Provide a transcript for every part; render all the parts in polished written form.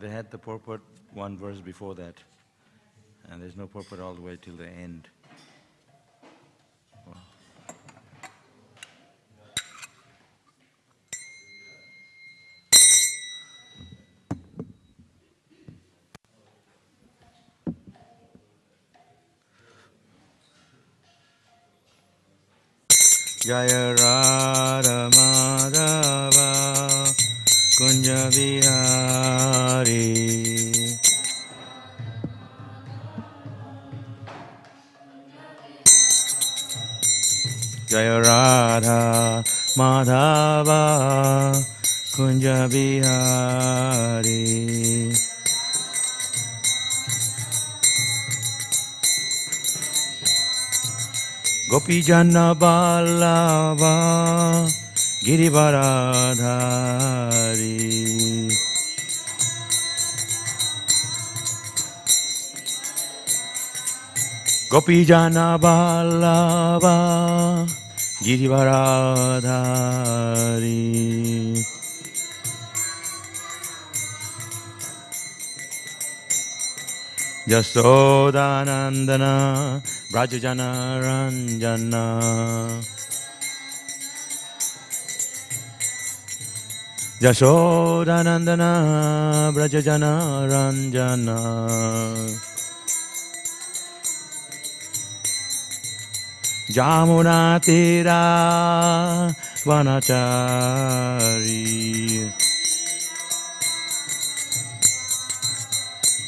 They had the purport one verse before that, and there's no purport all the way till the end. Wow. Jaya Radha Madhava Kunja Vihari Jaya Radha Madhava Kunja Vihari Gopi Jana Vallabha Girivaradhari Gopi Jana Vallabha Girivaradhari Jasodanandana Brajajana Ranjana Jasodanandana Brajajana Ranjana Jamuna Tira Vanachari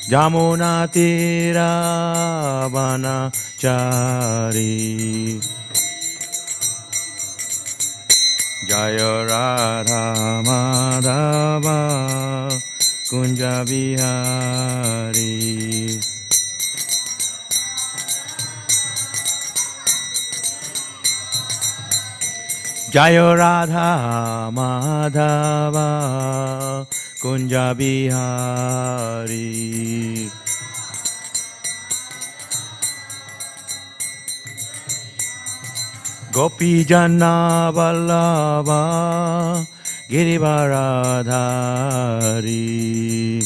Jamuna Tira Vanachari Jaya Radha Madhava Kunja Vihari Jaya Radha Madhava Kunja Vihari Gopi Jana Vallabha Girivaradhari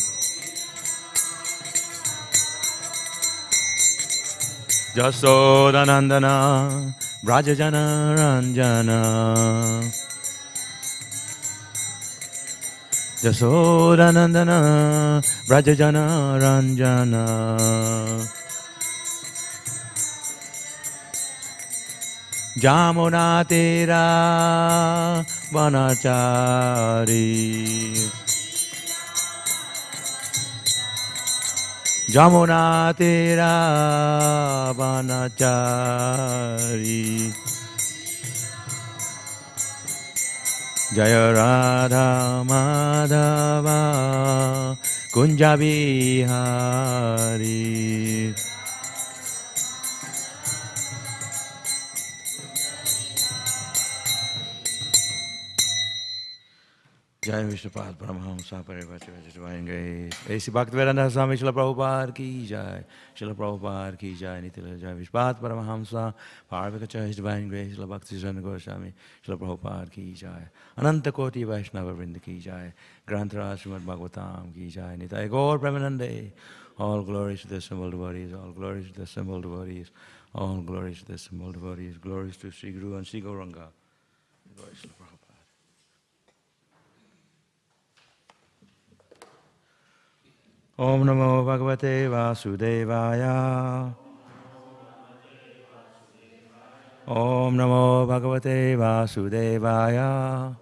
Jasodanandana Brajajana Ranjana Jasodanandana Brajajana Ranjana Jamuna Tira Vanachari Jamuna Tira Vanachari Jaya Radha Madhava Kunja Vihari Jai Vishnupada Paramahamsa Parivachivachit Divine Grace A.C. Bhaktivedanta Swami Śrīla Prabhupada Ki Jai Śrīla Prabhupada Ki Jai Nitila Jai Vishnupada Paramahamsa Parvikacha His Divine Grace Śrīla Bhakti Goswami Śrīla Prabhupada Ki Jai Ananta Koti Vaishnava Vrinda Ki Jai Granthara Śrīmad Bhāgavatam Ki Jai Nitai Gaur Premanande All glories to the assembled devotees, all glories to the assembled devotees, all glories to the assembled devotees, glories to Sri Guru and Sri Gauranga. Glories to Prabhupada. Om Namo Bhagavate Vasudevaya. Om Namo Bhagavate Vasudevaya.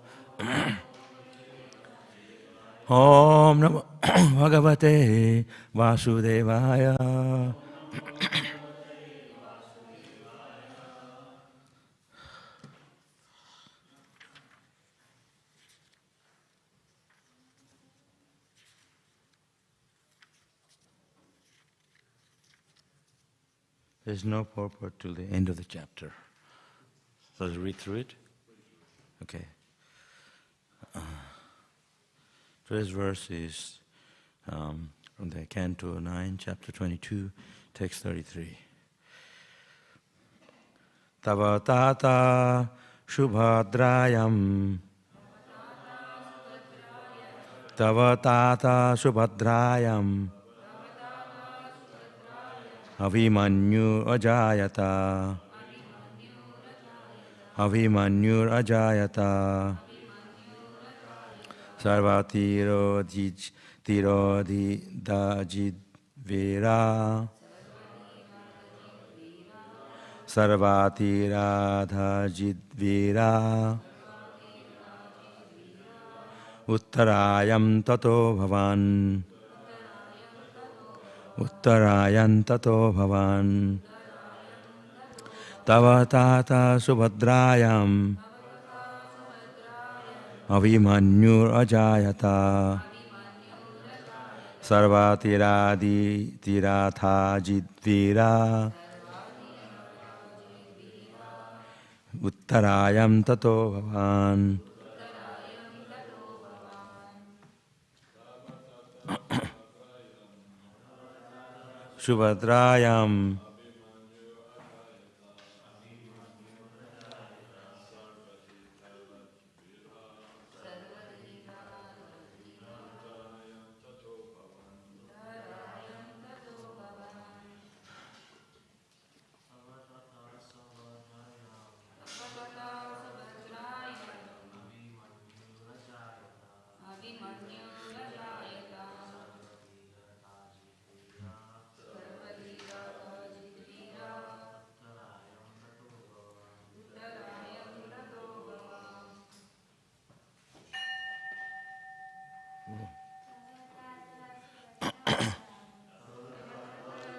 Om Namo Bhagavate Vasudevaya. There's no purport till the end of the chapter. So let's read through it. Okay. Today's verse is from the Canto 9, chapter 22, text 33. Tava tata shubhadrayam Tava tata Subhadrayam Avimanyu Ajayata Avimanyu Ajayata Sarvatiro Tirodhi Dajid Vira Sarvatira Dajid Uttarayam tato bhavan Uttarayan tato bhavan Tava tata Subhadrayam Avimanyur ajayata Sarvatiradi tiratha jidvira Uttarayam tato bhavan Subhadrayam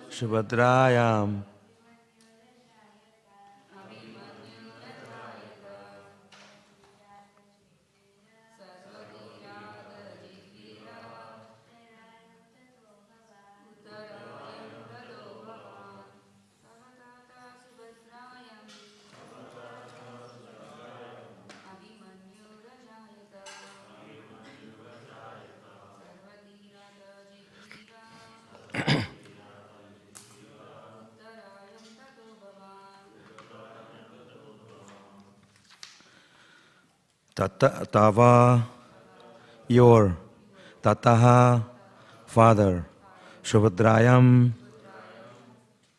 Subhadrayam Tava, your, Tataha, father, Subhadrayam,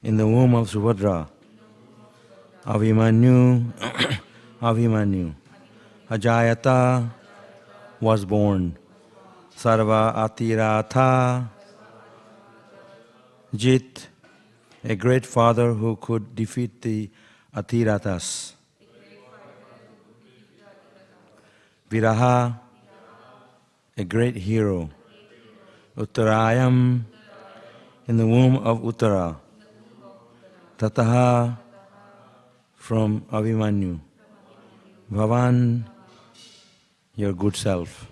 in the womb of Subhadra, Avimanyu, Avimanyu, Ajayata, was born, Sarva Atiratha, Jit, a great father who could defeat the Atiratas. Viraha, a great hero. Uttarayam, in the womb of Uttara. Tataha, from Avimanyu. Bhavan, your good self.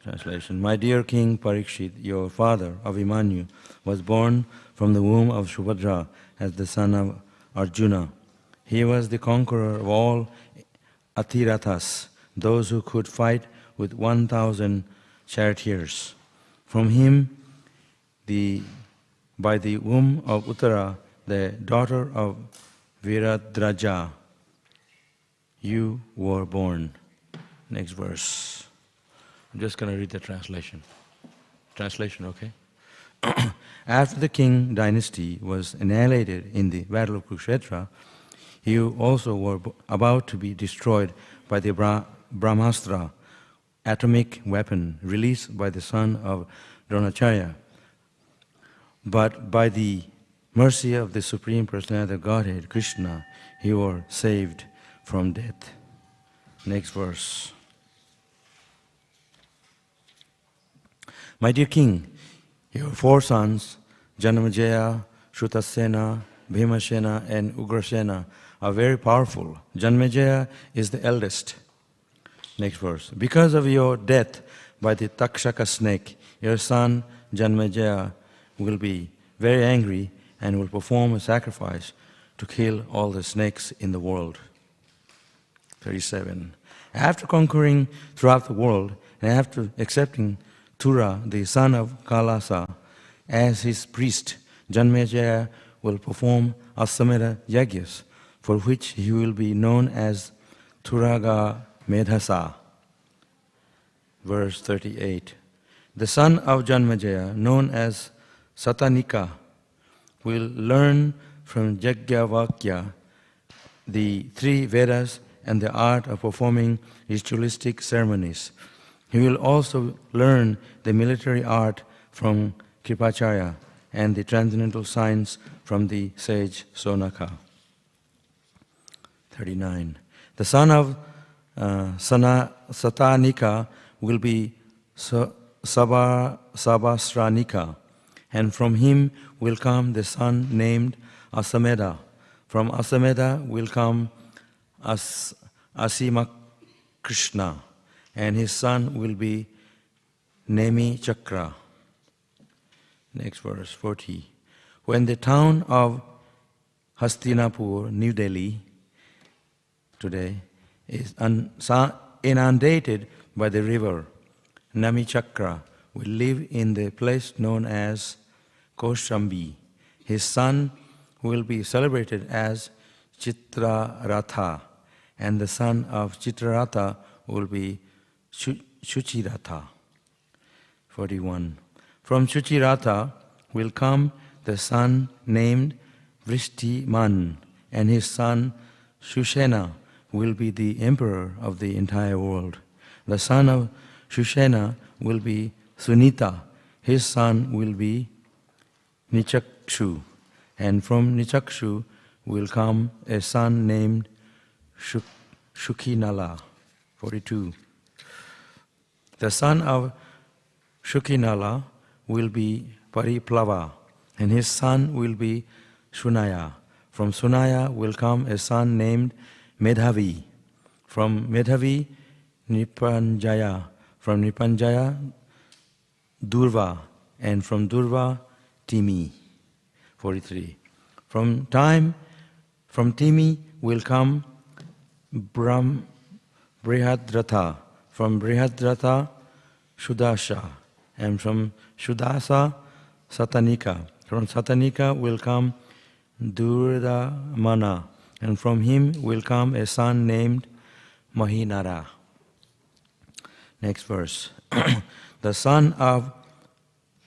Translation. My dear King Parikshit, your father, Avimanyu, was born from the womb of Subhadra as the son of Arjuna. He was the conqueror of all Atirathas, those who could fight with 1,000 charioteers. From him, by the womb of Uttara, the daughter of Viradraja, you were born. Next verse. I'm just going to read the translation. Translation, okay? After the king dynasty was annihilated in the battle of Kurukshetra, you also were about to be destroyed by the Brahmastra, atomic weapon released by the son of Dronacharya. But by the mercy of the Supreme Personality of Godhead, Krishna, you were saved from death. Next verse. My dear king, your four sons, Janamejaya, Shrutasena, Bhimasena, and Ugrasena, are very powerful. Janamejaya is the eldest. Next verse. Because of your death by the Takshaka snake, your son Janamejaya will be very angry and will perform a sacrifice to kill all the snakes in the world. 37. After conquering throughout the world and after accepting Tura, the son of Kalasa, as his priest, Janamejaya will perform Asamera Yagyas, for which he will be known as Turaga Medhasa. verse 38. The son of Janmajaya, known as Satanika, will learn from Yagyavakya the 3 Vedas and the art of performing ritualistic ceremonies. He will also learn the military art from Kripacharya and the transcendental science from the sage Sonaka. 39. The son of Satanika will be Sabasranika, and from him will come the son named Asameda. From Asameda will come Asima Krishna, and his son will be Nemi Chakra. Next verse, 40. When the town of Hastinapur, New Delhi, today, is inundated by the river, Nami Chakra will live in the place known as Koshambi. His son will be celebrated as Chitraratha, and the son of Chitraratha will be Shuchiratha. 41. From Shuchiratha will come the son named Vrishtiman, and his son Shushena will be the emperor of the entire world. The son of Shushena will be Sunita. His son will be Nichakshu, and from Nichakshu will come a son named Shukinala. 42. The son of Shukinala will be Pariplava, and his son will be Shunaya. From Sunaya will come a son named Medhavi. From Medhavi, Nipanjaya. From Nipanjaya, Durva. And from Durva, Timi. 43. From Timi will come Brihadratha. From Brihadratha, Shudasha. And from Shudasa, Satanika. From Satanika will come Durdamana, and from him will come a son named Mahinara. Next verse. The son of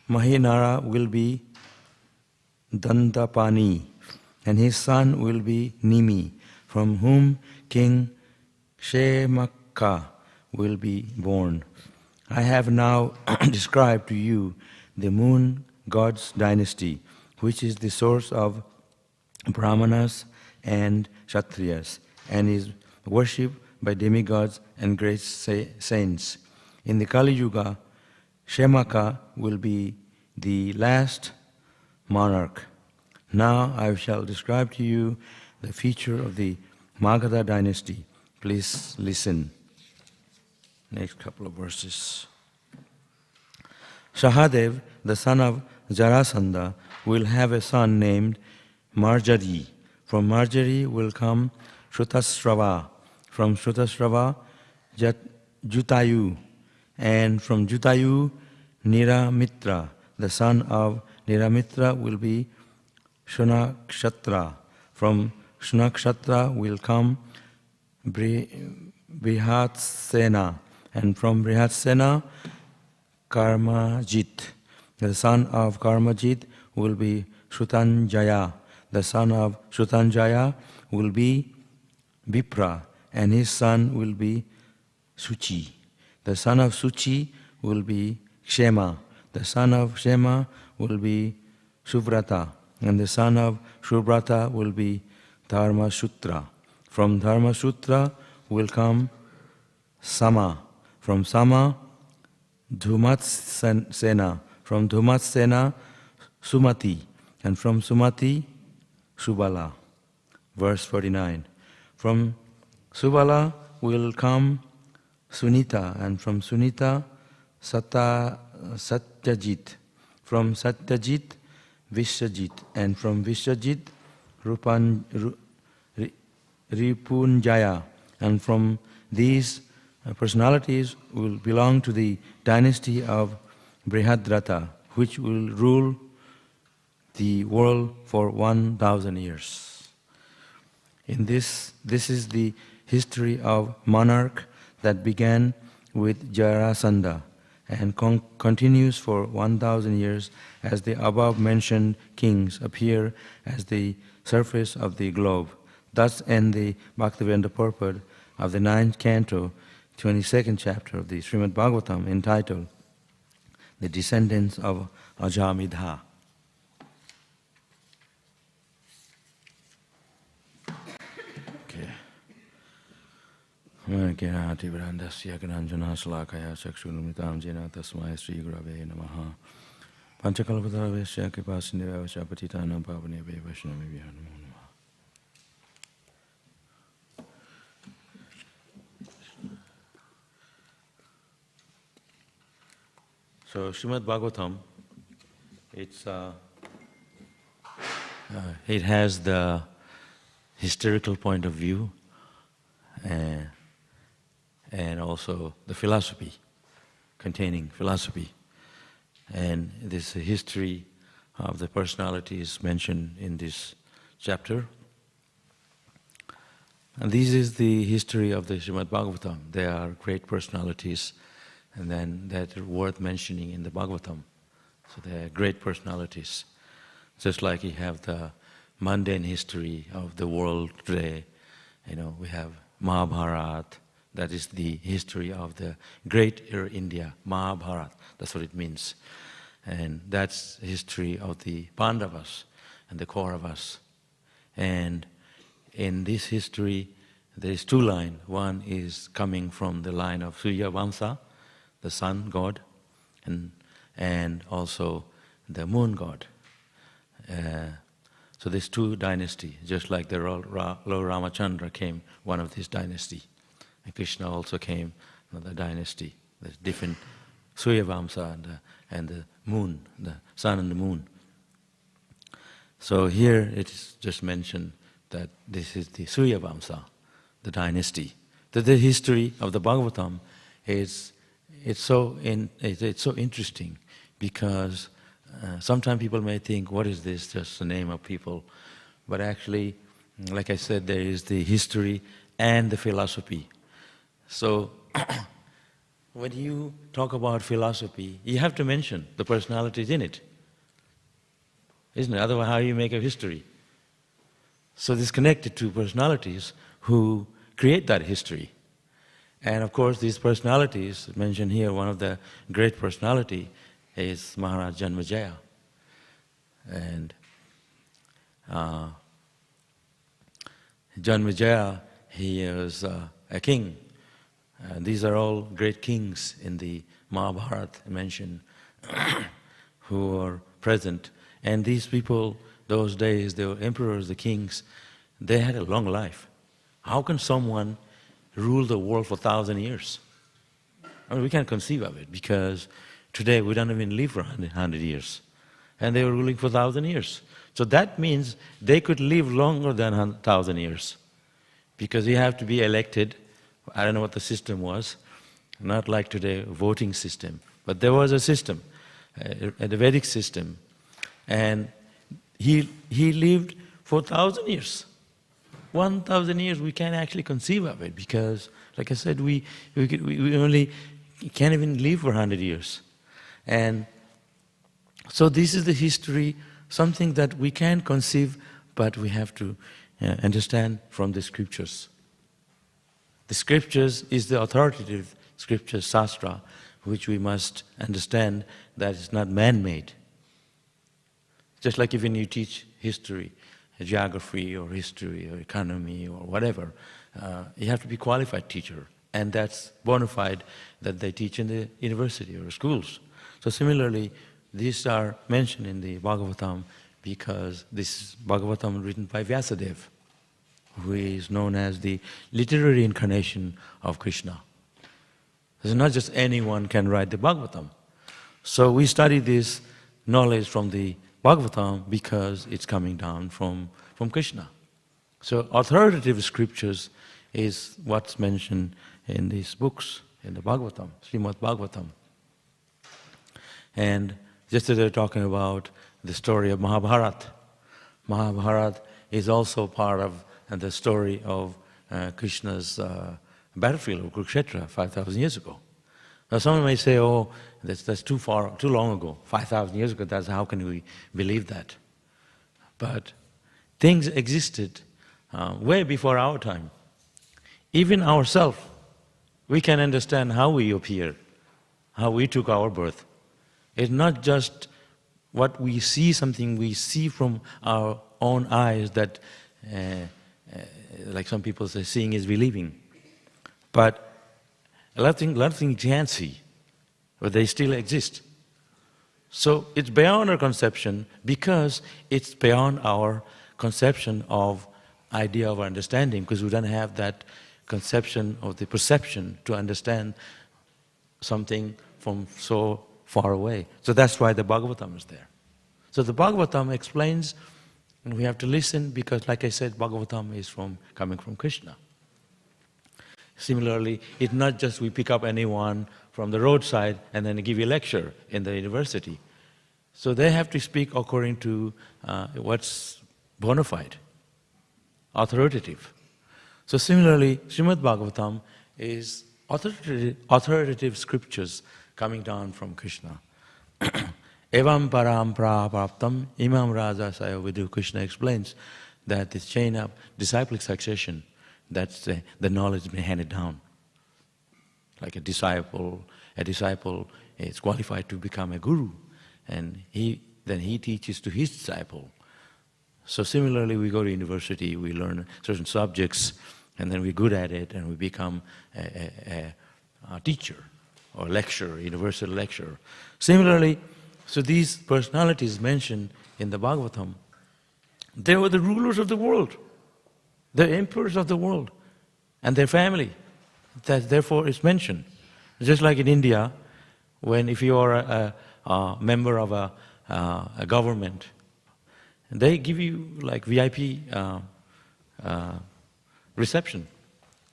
Mahinara will be Dandapani, and his son will be Nimi, from whom King Shemaka will be born. I have now described to you the moon god's dynasty, which is the source of Brahmanas and Kshatriyas, and is worshipped by demigods and great saints. In the Kali Yuga, Shemaka will be the last monarch. Now I shall describe to you the feature of the Magadha dynasty. Please listen. Next couple of verses. Sahadev, the son of Jarasandha, will have a son named Marjari. From Marjari will come Shrutasrava. From Shrutasrava, Jutayu. And from Jutayu, Niramitra. The son of Niramitra will be Shunakshatra. From Shunakshatra will come Brihatsena. And from Brihatsena, Karmajit. The son of Karmajit will be Shrutanjaya. The son of Shrutanjaya will be Vipra, and his son will be Suchi. The son of Suchi will be Kshema. The son of Kshema will be Subrata, and the son of Subrata will be Dharmasutra. From Dharmasutra will come Sama. From Sama, Dhumatsena. From Dhumatsena, Sumati. And from Sumati, Subala. Verse 49. From Subala will come Sunita, and from Sunita, Satyajit. From Satyajit, Vishajit. And from Vishajit, Ripunjaya. And from these personalities will belong to the dynasty of Brihadrata, which will rule the world for 1,000 years. In this is the history of monarch that began with Jarasandha and continues for 1,000 years as the above-mentioned kings appear as the surface of the globe. Thus end the Bhaktivedanta purport of the 9th canto, 22nd chapter of the Śrīmad Bhāgavatam, entitled The Descendants of Ajamidha. Kirati Vrandasya Granjana Slakaya Chakshunamitam Jena Tasmai Sri Gurave Namaha Panchakalpataravesya Kripasindevavasya Patitanam Pavaneve Vaishnavibhyo Namo Namaha. So Śrīmad Bhāgavatam, it has the historical point of view and also the philosophy, containing philosophy. And this history of the personalities mentioned in this chapter. And this is the history of the Śrīmad Bhāgavatam. They are great personalities, and then that are worth mentioning in the Bhāgavatam. So they are great personalities. Just like you have the mundane history of the world today, we have Mahabharata. That is the history of the great India, Mahabharata. That's what it means. And that's the history of the Pandavas and the Kauravas. And in this history, there is two lines. One is coming from the line of Surya Vamsa, the sun god, and also the moon god. So there's two dynasties, just like the Lord Ramachandra came, one of this dynasty. And Krishna also came, another dynasty. There's different Surya Vamsa and the moon, the sun and the moon. So here it is just mentioned that this is the Surya Vamsa, the dynasty. That the history of the Bhagavatam it's so interesting because sometimes people may think, what is this, just the name of people? But actually, like I said, there is the history and the philosophy. So, when you talk about philosophy, you have to mention the personalities in it, isn't it? Otherwise, how do you make a history? So this is connected to personalities who create that history. And of course, these personalities mentioned here, one of the great personality is Maharaj Janmajaya. And Janmajaya, he is a king. These are all great kings in the Mahabharata mentioned who are present. And these people, those days, they were emperors, the kings, they had a long life. How can someone rule the world for 1,000 years? I mean, we can't conceive of it because today we don't even live for 100 years. And they were ruling for 1,000 years. So that means they could live longer than 1,000 years because you have to be elected. I don't know what the system was, not like today, a voting system, but there was a system, a Vedic system, and he lived for 1,000 years. 1,000 years, we can't actually conceive of it because, like I said, we only can't even live for 100 years. And so this is the history, something that we can conceive, but we have to understand from the scriptures. The scriptures is the authoritative scripture, Shastra, which we must understand that it's not man-made. Just like when you teach history, geography or history or economy or whatever, you have to be a qualified teacher. And that's bona fide that they teach in the university or schools. So similarly, these are mentioned in the Bhagavatam because this is Bhagavatam written by Vyasadeva, who is known as the literary incarnation of Krishna. It's not just anyone can write the Bhagavatam. So we study this knowledge from the Bhagavatam because it's coming down from Krishna. So authoritative scriptures is what's mentioned in these books, in the Bhagavatam, Śrīmad Bhāgavatam. And just as they're talking about the story of Mahabharata, Mahabharata is also part of the story of Krishna's battlefield of Kurukshetra 5,000 years ago. Now someone may say, oh, that's too far, too long ago, 5,000 years ago, how can we believe that? But things existed way before our time. Even ourselves, we can understand how we appear, how we took our birth. It's not just what we see, something we see from our own eyes that, like some people say, seeing is believing. But a lot of things you can't see, but they still exist. So it's beyond our conception because it's beyond our conception of idea of understanding, because we don't have that conception of the perception to understand something from so far away. So that's why the Bhagavatam is there. So the Bhagavatam explains, and we have to listen because, like I said, Bhagavatam is coming from Krishna. Similarly, it's not just we pick up anyone from the roadside and then give you a lecture in the university. So they have to speak according to what's bona fide, authoritative. So similarly, Śrīmad Bhāgavatam is authoritative scriptures coming down from Krishna. Evam param praptam imam raja sayo vidu. Krishna explains that this chain of disciplic succession, that's the knowledge being handed down. Like a disciple is qualified to become a guru, and then he teaches to his disciple. So similarly, we go to university, we learn certain subjects, and then we're good at it, and we become a teacher or lecturer, universal lecturer. Similarly, so these personalities mentioned in the Bhagavatam, they were the rulers of the world, the emperors of the world, and their family. That therefore is mentioned. Just like in India, if you are a member of a government, they give you like VIP reception.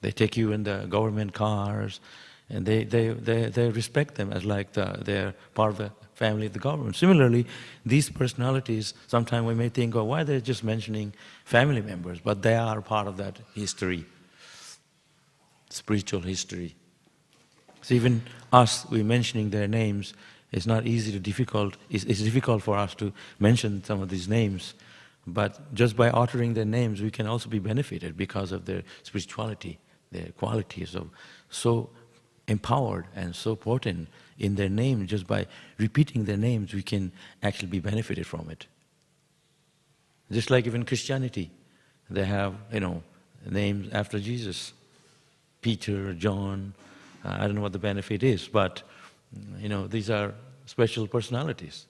They take you in the government cars, and they respect them as like they're part of the family of the government. Similarly, these personalities, sometimes we may think, oh, why they're just mentioning family members, but they are part of that history, spiritual history. So even us, we're mentioning their names, it's not easy to difficult. It's difficult for us to mention some of these names, but just by uttering their names, we can also be benefited because of their spirituality, their qualities of so empowered and so potent in their name. Just by repeating their names, we can actually be benefited from it. Just like even Christianity, they have, names after Jesus. Peter, John, I don't know what the benefit is, but these are special personalities.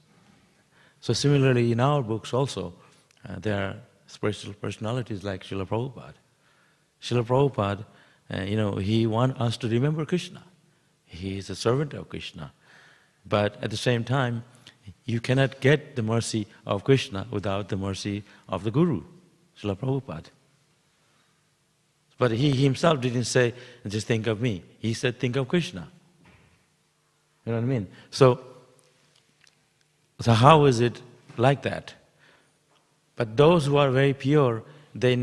So similarly, in our books also, there are special personalities like Srila Prabhupada. Srila Prabhupada, he wants us to remember Krishna. He is a servant of Krishna. But at the same time, you cannot get the mercy of Krishna without the mercy of the Guru, Srila Prabhupada. But he himself didn't say, just think of me. He said, think of Krishna. You know what I mean? So how is it like that? But those who are very pure, they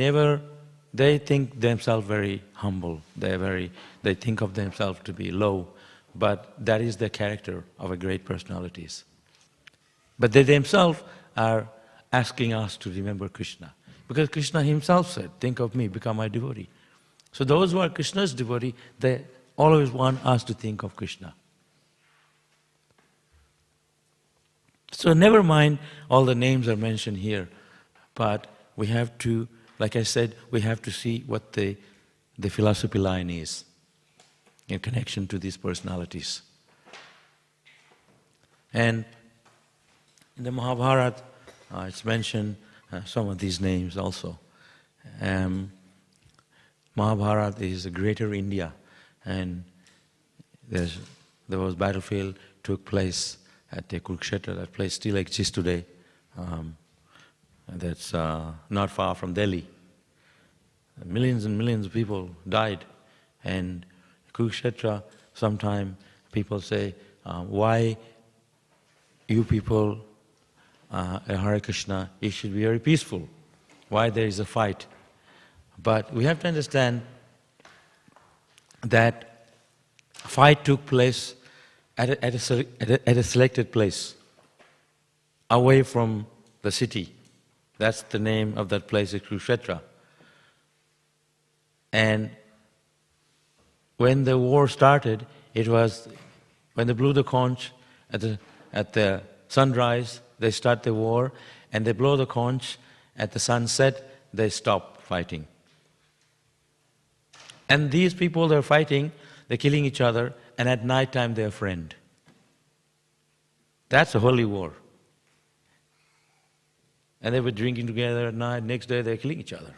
think themselves very humble. They think of themselves to be low. But that is the character of a great personalities. But they themselves are asking us to remember Krishna. Because Krishna himself said, think of me, become my devotee. So those who are Krishna's devotee, they always want us to think of Krishna. So never mind all the names are mentioned here, but we have to, like I said, we have to see what the philosophy line is in connection to these personalities. And in the Mahabharata, it's mentioned some of these names also. Mahabharata is a greater India, and there was battlefield took place at the Kurukshetra. That place still exists today. That's not far from Delhi. Millions and millions of people died, and Kurukshetra, sometime people say, why you people, Hare Krishna, it should be very peaceful. Why there is a fight? But we have to understand that fight took place at a selected place, away from the city. That's the name of that place, is Kurukshetra. And when the war started, it was when they blew the conch at the sunrise, they start the war, and they blow the conch at the sunset, they stop fighting. And these people, they're fighting, they're killing each other, and at night time they're friends. That's a holy war. And they were drinking together at night, next day they're killing each other.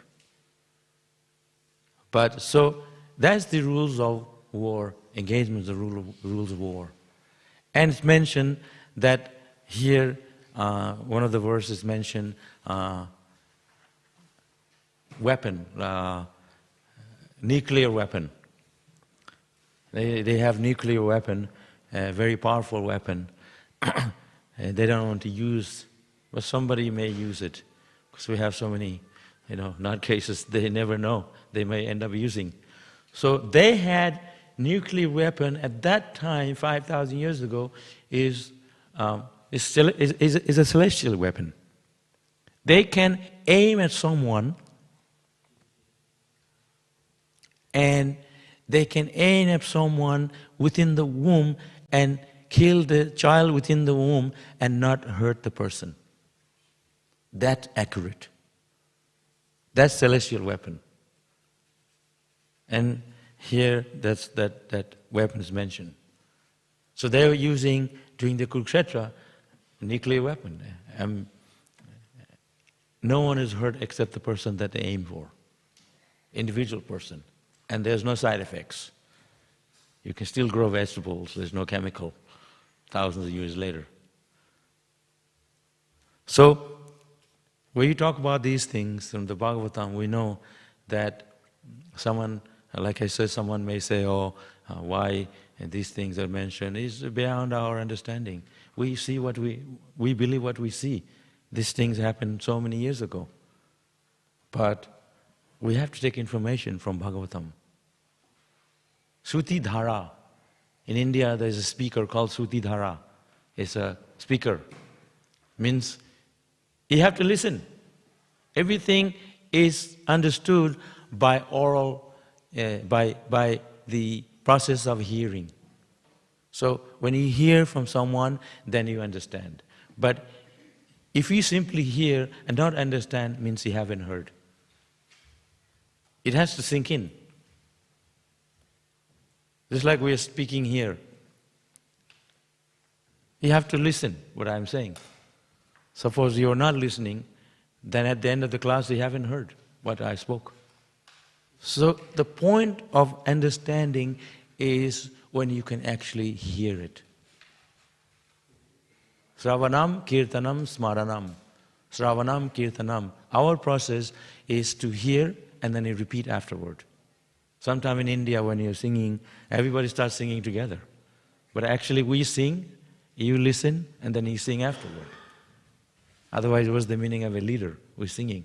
But so, that's the rules of war, engagements, the rules of war. And it's mentioned that here, one of the verses mentioned weapon, nuclear weapon. They have nuclear weapon, a very powerful weapon. They don't want to use, but somebody may use it, because we have so many, nutcases, they never know, they may end up using. So they had nuclear weapon at that time, 5,000 years ago, is a celestial weapon. They can aim at someone, and they can aim at someone within the womb and kill the child within the womb and not hurt the person. That's accurate. That's celestial weapon. And here, that weapon is mentioned. So they were using, during the Kurukshetra, a nuclear weapon. No one is hurt except the person that they aim for, individual person. And there's no side effects. You can still grow vegetables, there's no chemical, thousands of years later. So, when you talk about these things from the Bhagavatam, we know that someone, like I said, someone may say, why these things are mentioned, is beyond our understanding. We see what we believe what we see. These things happened so many years ago. But we have to take information from Bhagavatam. Shruti Dhara. In India, there's a speaker called Shruti Dhara. It's a speaker. Means you have to listen. Everything is understood by oral, by the process of hearing. So when you hear from someone, then you understand. But if you simply hear and not understand, means you haven't heard. It has to sink in. Just like we are speaking here. You have to listen what I'm saying. Suppose you're not listening, then at the end of the class you haven't heard what I spoke. So the point of understanding is when you can actually hear it. Sravanam, Kirtanam, Smaranam. Sravanam, Kirtanam. Our process is to hear and then you repeat afterward. Sometime in India when you're singing, everybody starts singing together. But actually we sing, you listen, and then you sing afterward. Otherwise, what's the meaning of a leader? We're singing,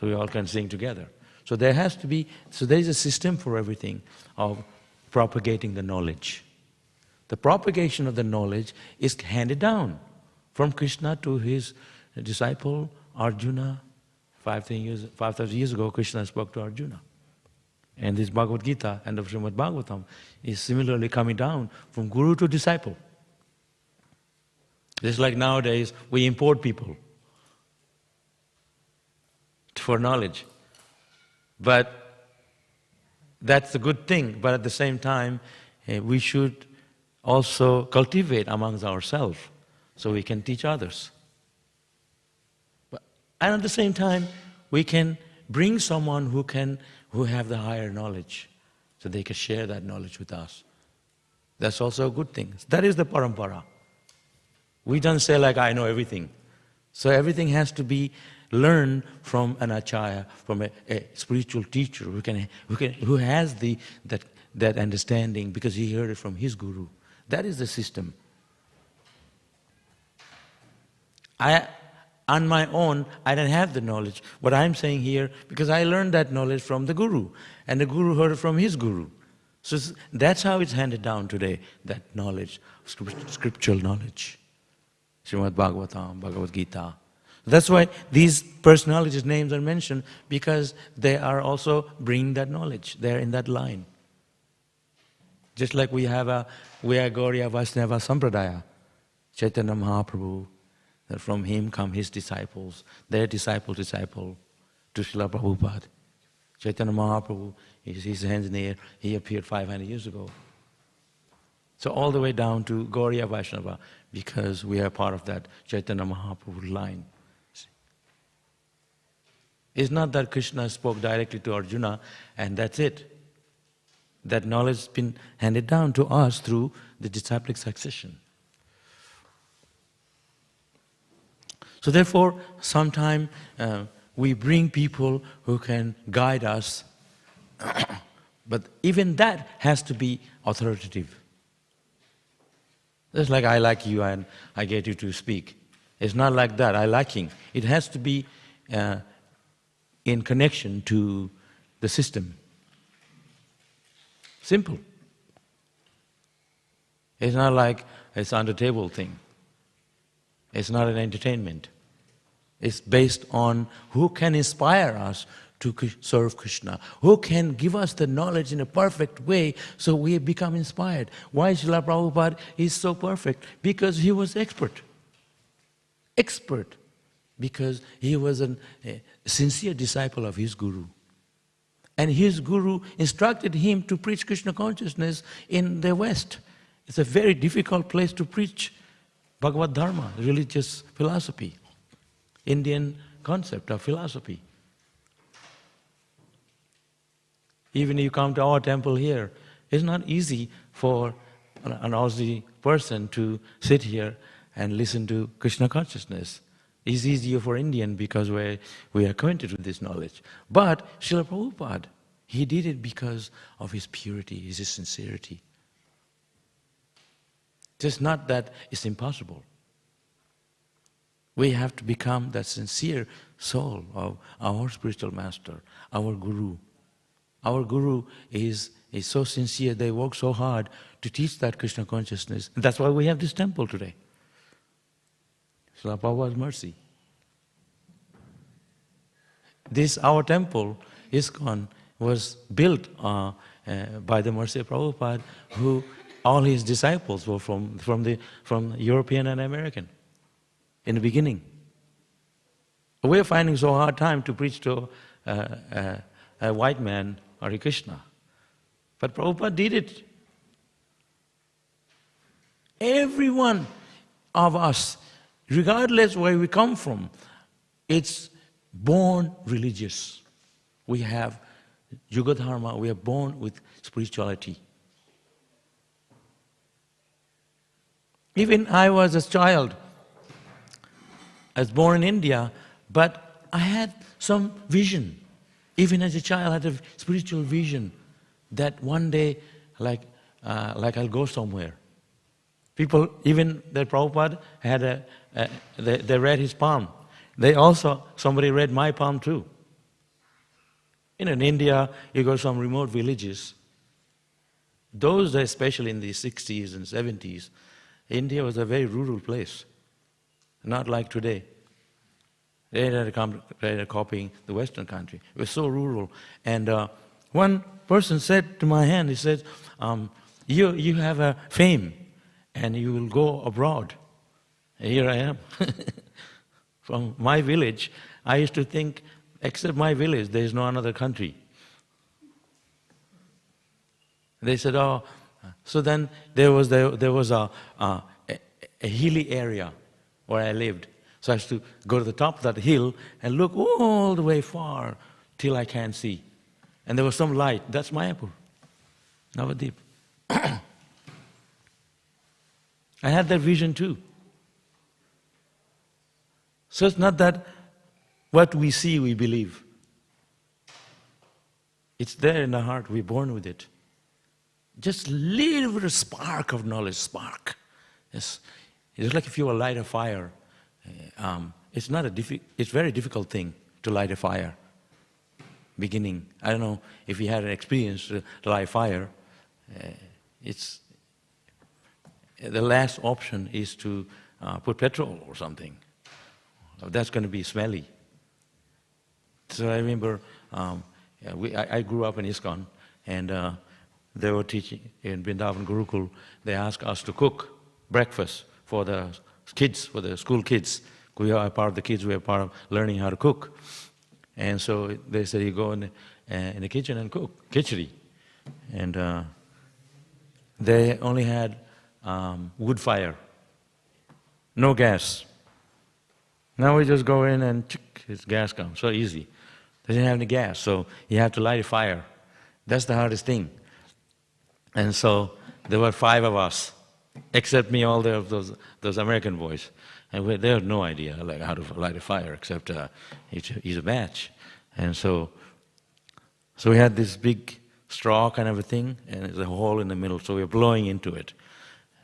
so we all can sing together. So there has to be, so there is a system for everything of propagating the knowledge. The propagation of the knowledge is handed down from Krishna to his disciple Arjuna. 5,000 years ago, Krishna spoke to Arjuna. And this Bhagavad Gita and the Śrīmad Bhāgavatam is similarly coming down from guru to disciple. Just like nowadays, we import people for knowledge. But that's a good thing. But at the same time, we should also cultivate amongst ourselves so we can teach others. And at the same time, we can bring someone who have the higher knowledge, so they can share that knowledge with us. That's also a good thing. That is the parampara. We don't say like, I know everything. So everything has to be learned from an acharya, from a spiritual teacher who has that understanding because he heard it from his guru. That is the system. On my own, I don't have the knowledge. What I'm saying here, because I learned that knowledge from the guru, and the guru heard it from his guru. So that's how it's handed down today, that knowledge, scriptural knowledge. Śrīmad Bhāgavatam, Bhagavad Gita. That's why these personalities' names are mentioned, because they are also bringing that knowledge. They're in that line. Just like we are Gauriya Vaishnava Sampradaya, Chaitanya Mahaprabhu, that from him come his disciples, their disciple to Srila Prabhupada. Chaitanya Mahaprabhu, his hands in the air, he appeared 500 years ago. So all the way down to Gauriya Vaishnava, because we are part of that Chaitanya Mahaprabhu line. It's not that Krishna spoke directly to Arjuna and that's it. That knowledge has been handed down to us through the disciplic succession. So therefore, sometimes we bring people who can guide us, but even that has to be authoritative. Just like I like you and I get you to speak. It's not like that, I liking. It has to be in connection to the system. Simple. It's not like it's under table thing. It's not an entertainment. It's based on who can inspire us to serve Krishna, who can give us the knowledge in a perfect way so we become inspired. Why Srila Prabhupada is so perfect? Because he was expert. Expert. Because he was a sincere disciple of his guru. And his guru instructed him to preach Krishna consciousness in the West. It's a very difficult place to preach Bhagavad Dharma, religious philosophy, Indian concept of philosophy. Even if you come to our temple here, it's not easy for an Aussie person to sit here and listen to Krishna consciousness. It's easier for Indian because we are acquainted with this knowledge. But Srila Prabhupada, he did it because of his purity, his sincerity. Just not that it's impossible. We have to become that sincere soul of our spiritual master, our guru. Our guru is so sincere, they work so hard to teach that Krishna consciousness. And that's why we have this temple today. Srila Prabhupada's mercy. This, our temple, ISKCON, was built by the mercy of Prabhupada, who all his disciples were from European and American in the beginning. We're finding so hard time to preach to a white man, Hare Krishna. But Prabhupada did it. Every one of us, regardless where we come from, it's born religious. We have Yuga Dharma, we are born with spirituality. Even I was a child, I was born in India, but I had some vision. Even as a child, I had a spiritual vision that one day, like I'll go somewhere. People, even that Prabhupada had they read his palm. Somebody read my palm too. In India, you go to some remote villages. Those, especially in the 60s and 70s, India was a very rural place. Not like today. They had copying the Western country. It was so rural. And one person said to my hand, he said, you have a fame and you will go abroad. And here I am. From my village, I used to think, except my village, there is no another country. They said, oh, so then there was a hilly area where I lived. So I used to go to the top of that hill and look all the way far till I can't see. And there was some light. That's Mayapur, Navadip. I had that vision too. So it's not that what we see we believe. It's there in the heart, we're born with it. Just little bit of spark of knowledge, spark. It's like if you light a fire. It's a very difficult thing to light a fire. Beginning, I don't know if you had an experience to light fire. it's the last option is to put petrol or something. That's going to be smelly. So I remember I grew up in ISKCON, and they were teaching in Vrindavan Gurukul. They asked us to cook breakfast for the kids, for the school kids. We are part of the kids. We are part of learning how to cook. And so they said, you go in the kitchen and cook khichdi. And they only had wood fire, no gas. Now we just go in and his gas comes, so easy. They didn't have any gas, so you have to light a fire. That's the hardest thing. And so there were 5 of us, except me, all those American boys. And they had no idea like how to light a fire, except use a match. And so we had this big straw kind of a thing, and there's a hole in the middle, so we were blowing into it.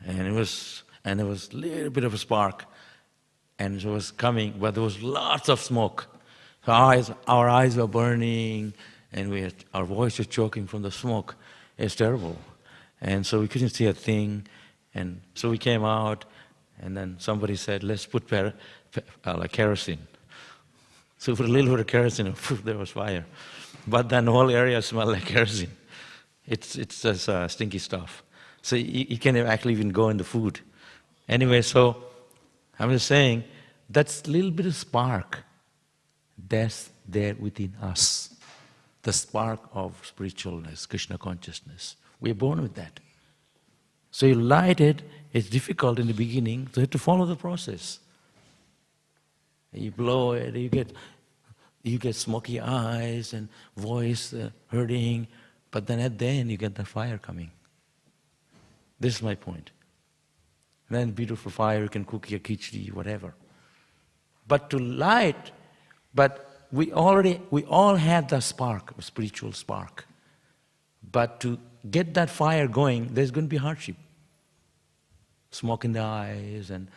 And there was a little bit of a spark, and it was coming, but there was lots of smoke. So our eyes were burning, and our voice was choking from the smoke. It's terrible. And so we couldn't see a thing, and so we came out, and then somebody said, let's put like kerosene. So we put a little bit of kerosene, and poof, there was fire. But then the whole area smelled like kerosene. It's just stinky stuff. So you can't actually even go in the food. Anyway, so I'm just saying, that's a little bit of spark that's there within us. The spark of spiritualness, Krishna consciousness. We're born with that. So you light it, it's difficult in the beginning, so you have to follow the process. You blow it, you get smoky eyes and voice hurting, but then at the end you get the fire coming. This is my point. And then beautiful fire, you can cook your khichdi, whatever. But to light, but we all had the spark, a spiritual spark. But to get that fire going, there's going to be hardship. Smoke in the eyes and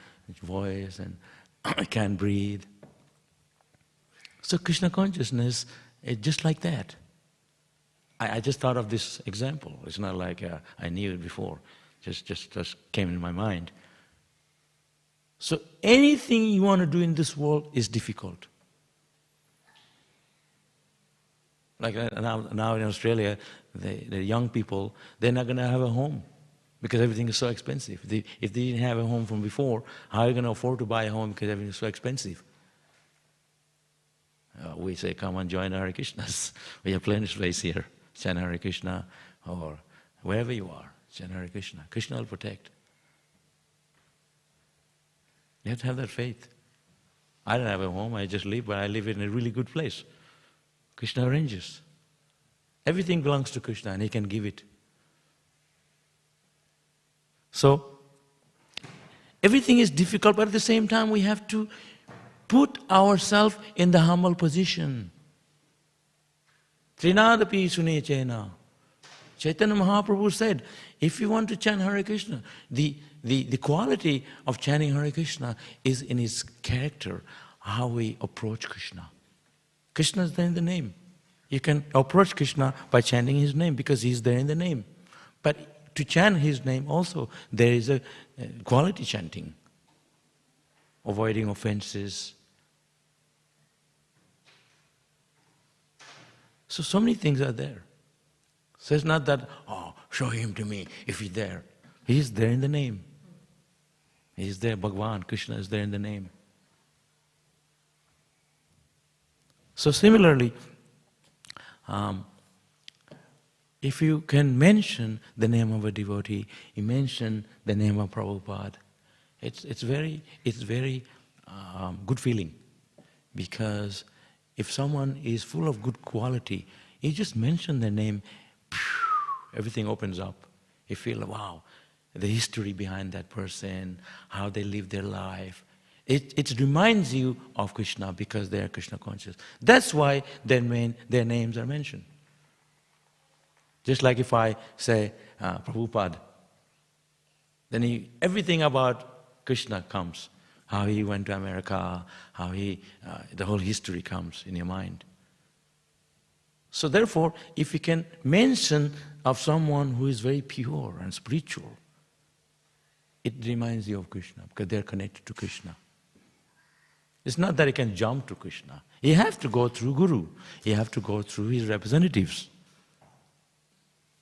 voice, and I can't breathe. So Krishna consciousness is just like that. I just thought of this example. It's not like I knew it before. Just came in my mind. So anything you want to do in this world is difficult. Like now in Australia, the young people, they're not going to have a home because everything is so expensive. If they didn't have a home from before, how are you going to afford to buy a home because everything is so expensive? We say, come and join Hare Krishnas. We have plenty of space here. Chant Hare Krishna, or wherever you are, chant Hare Krishna. Krishna will protect. You have to have that faith. I don't have a home, I just live, but I live in a really good place. Krishna arranges. Everything belongs to Krishna and He can give it. So, everything is difficult, but at the same time we have to put ourselves in the humble position. Trinadapi sune chena. Chaitanya Mahaprabhu said, if you want to chant Hare Krishna, the quality of chanting Hare Krishna is in his character, how we approach Krishna. Krishna is there in the name. You can approach Krishna by chanting His name because He's there in the name. But to chant His name also, there is a quality chanting. Avoiding offenses. So many things are there. So it's not that, oh, show Him to me if He's there. He's there in the name. He's there, Bhagavan, Krishna is there in the name. So similarly, if you can mention the name of a devotee, you mention the name of Prabhupada, it's very good feeling, because if someone is full of good quality, you just mention their name, everything opens up. You feel, wow, the history behind that person, how they live their life. It reminds you of Krishna because they are Krishna conscious. That's why their names are mentioned. Just like if I say Prabhupada, then everything about Krishna comes. How he went to America, how the whole history comes in your mind. So therefore, if we can mention of someone who is very pure and spiritual, it reminds you of Krishna because they're connected to Krishna. It's not that you can jump to Krishna. You have to go through Guru. You have to go through his representatives.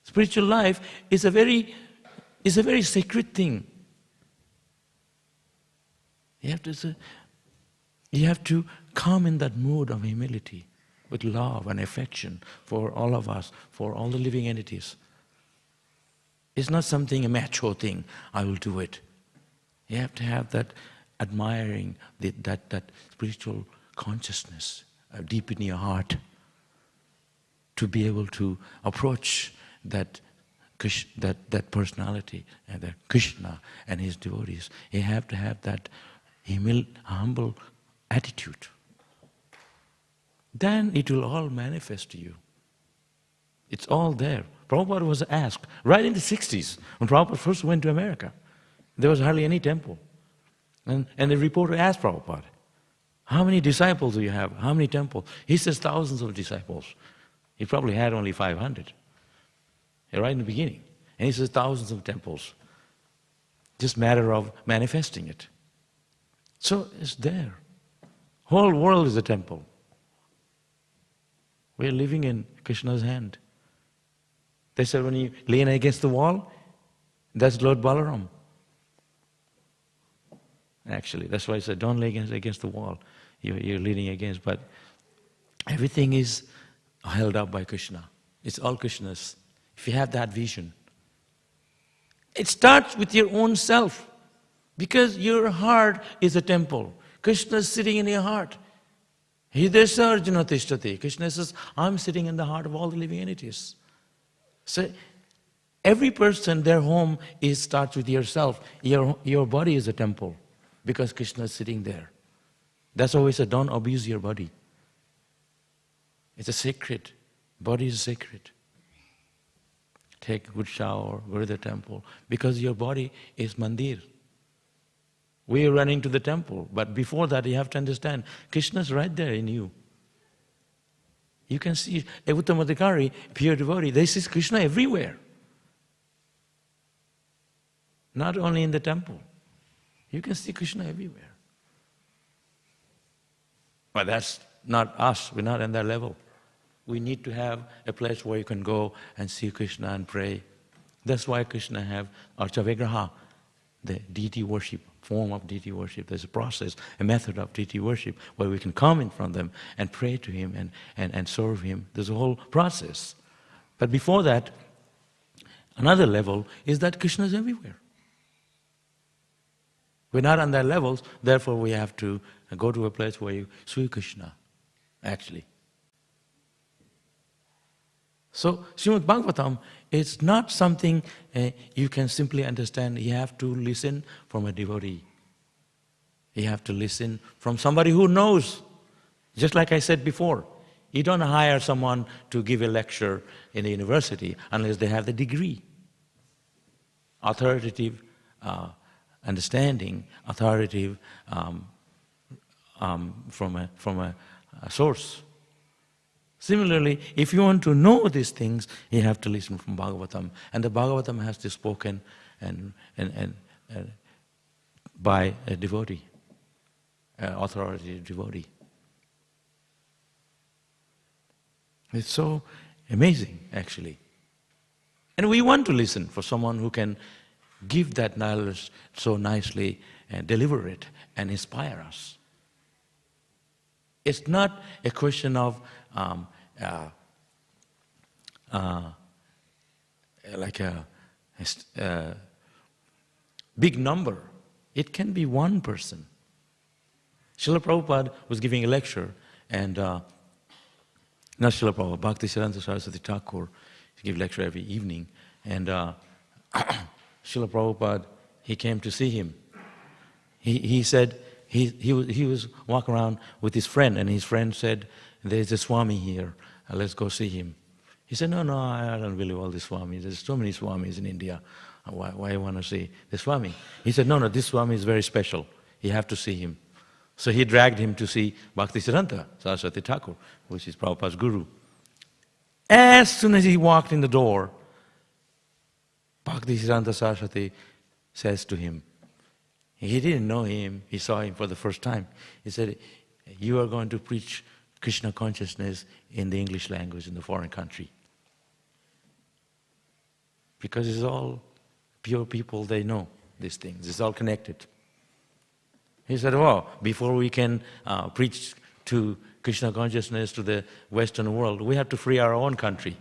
Spiritual life is a very sacred thing. You have to come in that mood of humility with love and affection for all of us, for all the living entities. It's not something, a macho thing, I will do it. You have to have that admiring, that spiritual consciousness deep in your heart to be able to approach that personality and that Krishna and his devotees. You have to have that humble attitude. Then it will all manifest to you. It's all there. Prabhupada was asked, right in the 60s, when Prabhupada first went to America, there was hardly any temple. And the reporter asked Prabhupada, how many disciples do you have? How many temples? He says thousands of disciples. He probably had only 500, right in the beginning. And he says thousands of temples. Just matter of manifesting it. So it's there. Whole world is a temple. We're living in Krishna's hand. They said when you lean against the wall, that's Lord Balaram. Actually, that's why I said don't lay against the wall. You're leaning against, but everything is held up by Krishna. It's all Krishna's. If you have that vision, it starts with your own self, because your heart is a temple. Krishna is sitting in your heart. Hridaya Arjuna Tishtati. Krishna says, I'm sitting in the heart of all the living entities. So every person, their home starts with yourself. Your body is a temple because Krishna is sitting there. That's why we say, don't abuse your body. It's a sacred. Body is sacred. Take a good shower, go to the temple, because your body is mandir. We are running to the temple, but before that you have to understand, Krishna is right there in you. You can see Uttama-adhikari, pure devotee, they see Krishna everywhere. Not only in the temple. You can see Krishna everywhere. But that's not us, we're not on that level. We need to have a place where you can go and see Krishna and pray. That's why Krishna have Archa Vigraha, the deity worship, form of deity worship. There's a process, a method of deity worship where we can come in front of them and pray to him and serve him. There's a whole process. But before that, another level is that Krishna is everywhere. We're not on that level, therefore we have to go to a place where you see Krishna, actually. So, Śrīmad Bhāgavatam is not something you can simply understand. You have to listen from a devotee. You have to listen from somebody who knows. Just like I said before, you don't hire someone to give a lecture in a university unless they have the degree. Authoritative understanding, authoritative from a source. Similarly, if you want to know these things, you have to listen from Bhagavatam. And the Bhagavatam has to be spoken and by a devotee, an authoritative devotee. It's so amazing, actually. And we want to listen for someone who can give that knowledge so nicely and deliver it and inspire us. It's not a question of like a big number. It can be one person. Srila Prabhupada was giving a lecture, and not Srila Prabhupada, Bhaktivedanta Saraswati Thakur, he gave lecture every evening, and Srila Prabhupada, he came to see him. He said, he was walking around with his friend, and his friend said, there's a Swami here, let's go see him. He said, no, I don't believe all these Swamis. There's so many Swamis in India. Why I want to see the Swami? He said, no, this Swami is very special. You have to see him. So he dragged him to see Bhaktivedanta Saraswati Thakur, which is Prabhupada's guru. As soon as he walked in the door, Bhaktisiddhanta Saraswati says to him, he didn't know him, he saw him for the first time. He said, you are going to preach Krishna consciousness in the English language in the foreign country. Because it's all pure people, they know these things, it's all connected. He said, well, before we can preach to Krishna consciousness to the Western world, we have to free our own country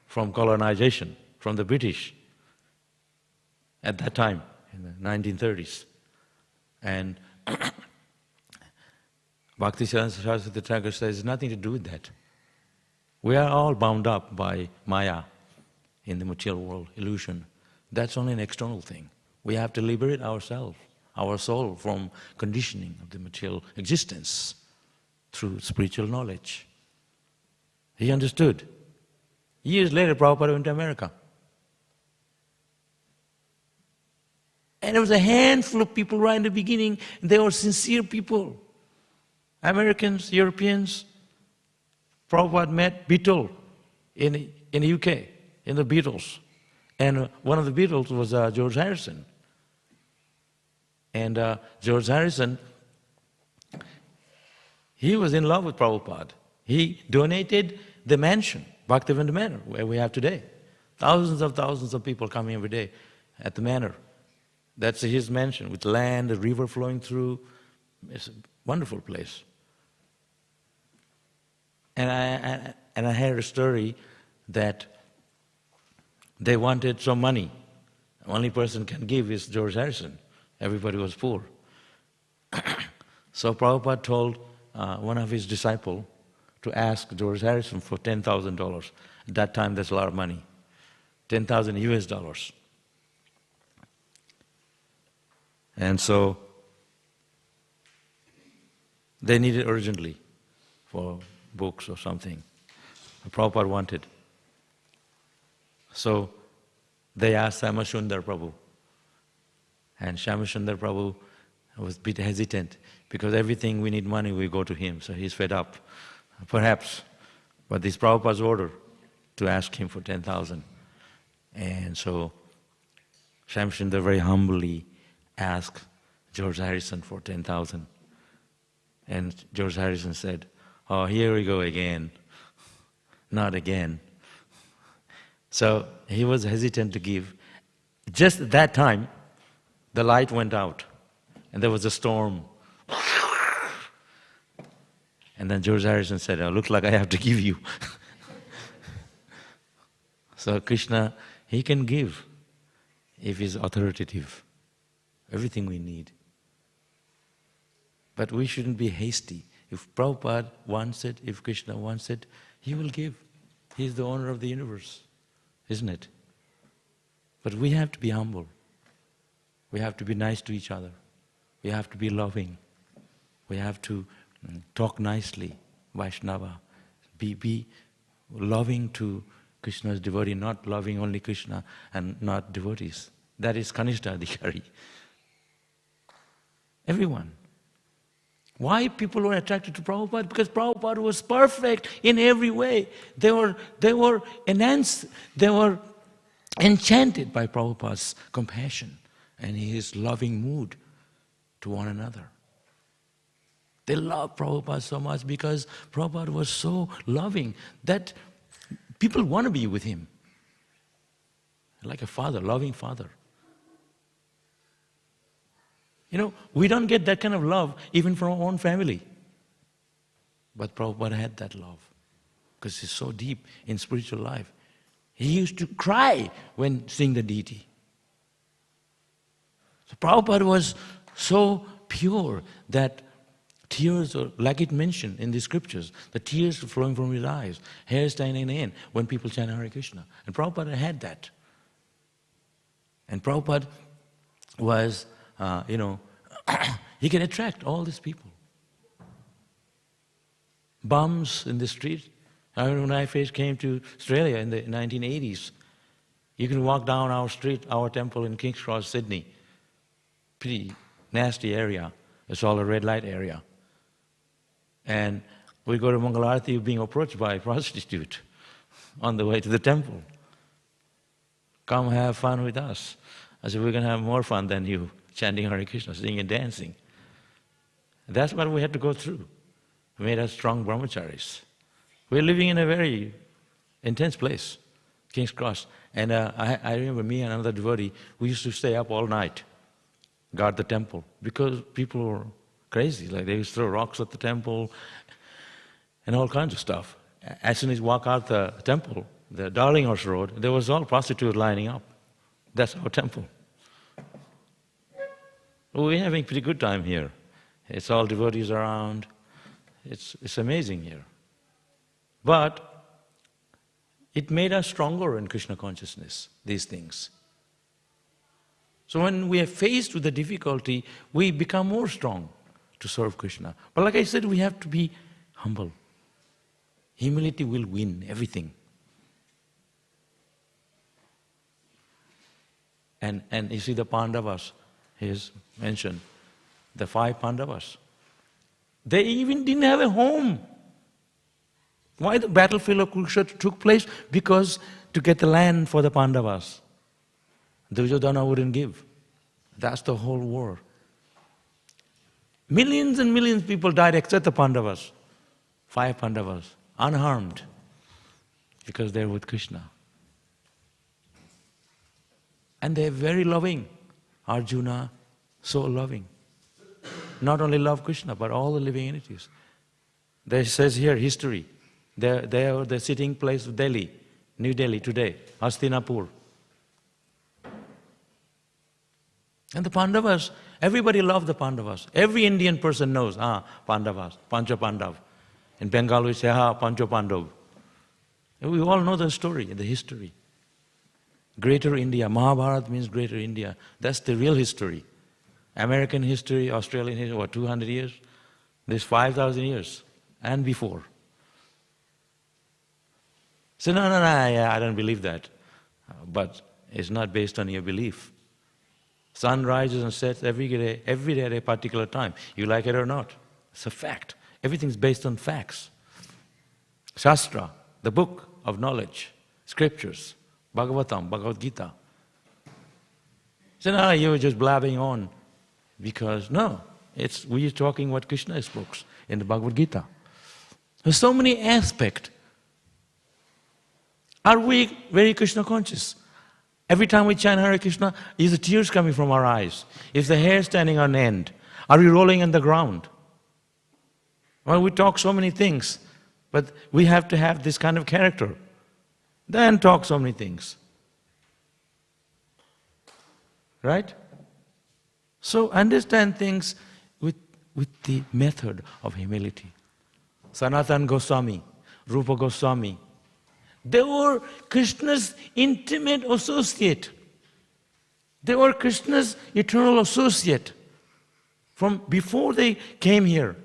from colonization, from the British at that time, in the 1930s. And Bhaktisiddhanta Saraswati Thakur says, it's nothing to do with that. We are all bound up by Maya in the material world, illusion. That's only an external thing. We have to liberate ourselves, our soul, from conditioning of the material existence through spiritual knowledge. He understood. Years later, Prabhupada went to America. And there was a handful of people right in the beginning. They were sincere people. Americans, Europeans. Prabhupada met Beatle in the UK, in the Beatles. And one of the Beatles was George Harrison. And George Harrison, he was in love with Prabhupada. He donated the mansion, Bhaktivedanta Manor, where we have today. Thousands of people coming every day at the manor. That's his mansion, with land, a river flowing through. It's a wonderful place. And I heard a story that they wanted some money. The only person can give is George Harrison. Everybody was poor. So Prabhupada told one of his disciples to ask George Harrison for $10,000. At that time, that's a lot of money. 10,000 US dollars. And so they needed urgently for books or something. Prabhupada wanted. So they asked Shyamsundar Prabhu. And Shyamsundar Prabhu was a bit hesitant because everything we need money, we go to him. So he's fed up, perhaps. But this Prabhupada's order to ask him for 10,000. And so Shyamsundar very humbly asked George Harrison for 10,000. And George Harrison said, oh, here we go again. Not again. So he was hesitant to give. Just at that time, the light went out and there was a storm. And then George Harrison said, oh, looks like I have to give you. So Krishna, he can give if he's authoritative. Everything we need. But we shouldn't be hasty. If Prabhupada wants it, if Krishna wants it, he will give. He's the owner of the universe, isn't it? But we have to be humble. We have to be nice to each other. We have to be loving. We have to talk nicely, Vaishnava. Be loving to Krishna's devotee, not loving only Krishna and not devotees. That is Kanishta Adhikari. Everyone. Why people were attracted to Prabhupada? Because Prabhupada was perfect in every way. They were enhanced, they were enchanted by Prabhupada's compassion and his loving mood to one another. They loved Prabhupada so much because Prabhupada was so loving that people want to be with him. Like a father, loving father. You know, we don't get that kind of love even from our own family. But Prabhupada had that love because he's so deep in spiritual life. He used to cry when seeing the deity. So Prabhupada was so pure that tears, like it mentioned in the scriptures, the tears flowing from his eyes, hair standing in when people chant Hare Krishna. And Prabhupada had that. And Prabhupada was, he can attract all these people. Bums in the street. I remember when I first came to Australia in the 1980s, you can walk down our street, our temple in King's Cross, Sydney. Pretty nasty area. It's all a red light area. And we go to Mangalarti being approached by a prostitute. on the way to the temple. Come have fun with us. I said, we're going to have more fun than you, chanting Hare Krishna, singing and dancing. That's what we had to go through. It made us strong brahmacharis. We're living in a very intense place, King's Cross. And I remember me and another devotee, we used to stay up all night, guard the temple, because people were crazy. Like they used to throw rocks at the temple and all kinds of stuff. As soon as you walk out the temple, the Darling Horse Road, there was all prostitutes lining up. That's our temple. We're having a pretty good time here. It's all devotees around. It's amazing here. But it made us stronger in Krishna consciousness, these things. So when we are faced with the difficulty, we become more strong to serve Krishna. But like I said, we have to be humble. Humility will win everything. And you see the Pandavas, he is mentioned, the 5 Pandavas. They even didn't have a home. Why the battlefield of Kurukshetra took place? Because to get the land for the Pandavas. Duryodhana wouldn't give. That's the whole war. Millions and millions of people died except the Pandavas. 5 Pandavas, unharmed, because they're with Krishna. And they're very loving. Arjuna, so loving. Not only love Krishna, but all the living entities. There says here, history. They are the sitting place of Delhi, New Delhi today, Hastinapur. And the Pandavas, everybody loved the Pandavas. Every Indian person knows, Pandavas, Pancha Pandav. In Bengal we say, Pancha Pandav. We all know the story, the history. Greater India, Mahabharata means Greater India. That's the real history. American history, Australian history, what, 200 years? This 5,000 years and before. So no, I don't believe that. But it's not based on your belief. Sun rises and sets every day at a particular time. You like it or not. It's a fact. Everything's based on facts. Shastra, the book of knowledge, scriptures, Bhagavatam, Bhagavad Gita. So no, you're just blabbing on. Because no, we're talking what Krishna spoke in the Bhagavad Gita. There's so many aspects. Are we very Krishna conscious? Every time we chant Hare Krishna, is the tears coming from our eyes? Is the hair standing on end? Are we rolling on the ground? Well, we talk so many things, but we have to have this kind of character. Then talk so many things. Right? So understand things with the method of humility. Sanatana Goswami, Rupa Goswami, they were Krishna's intimate associate. They were Krishna's eternal associate from before they came here.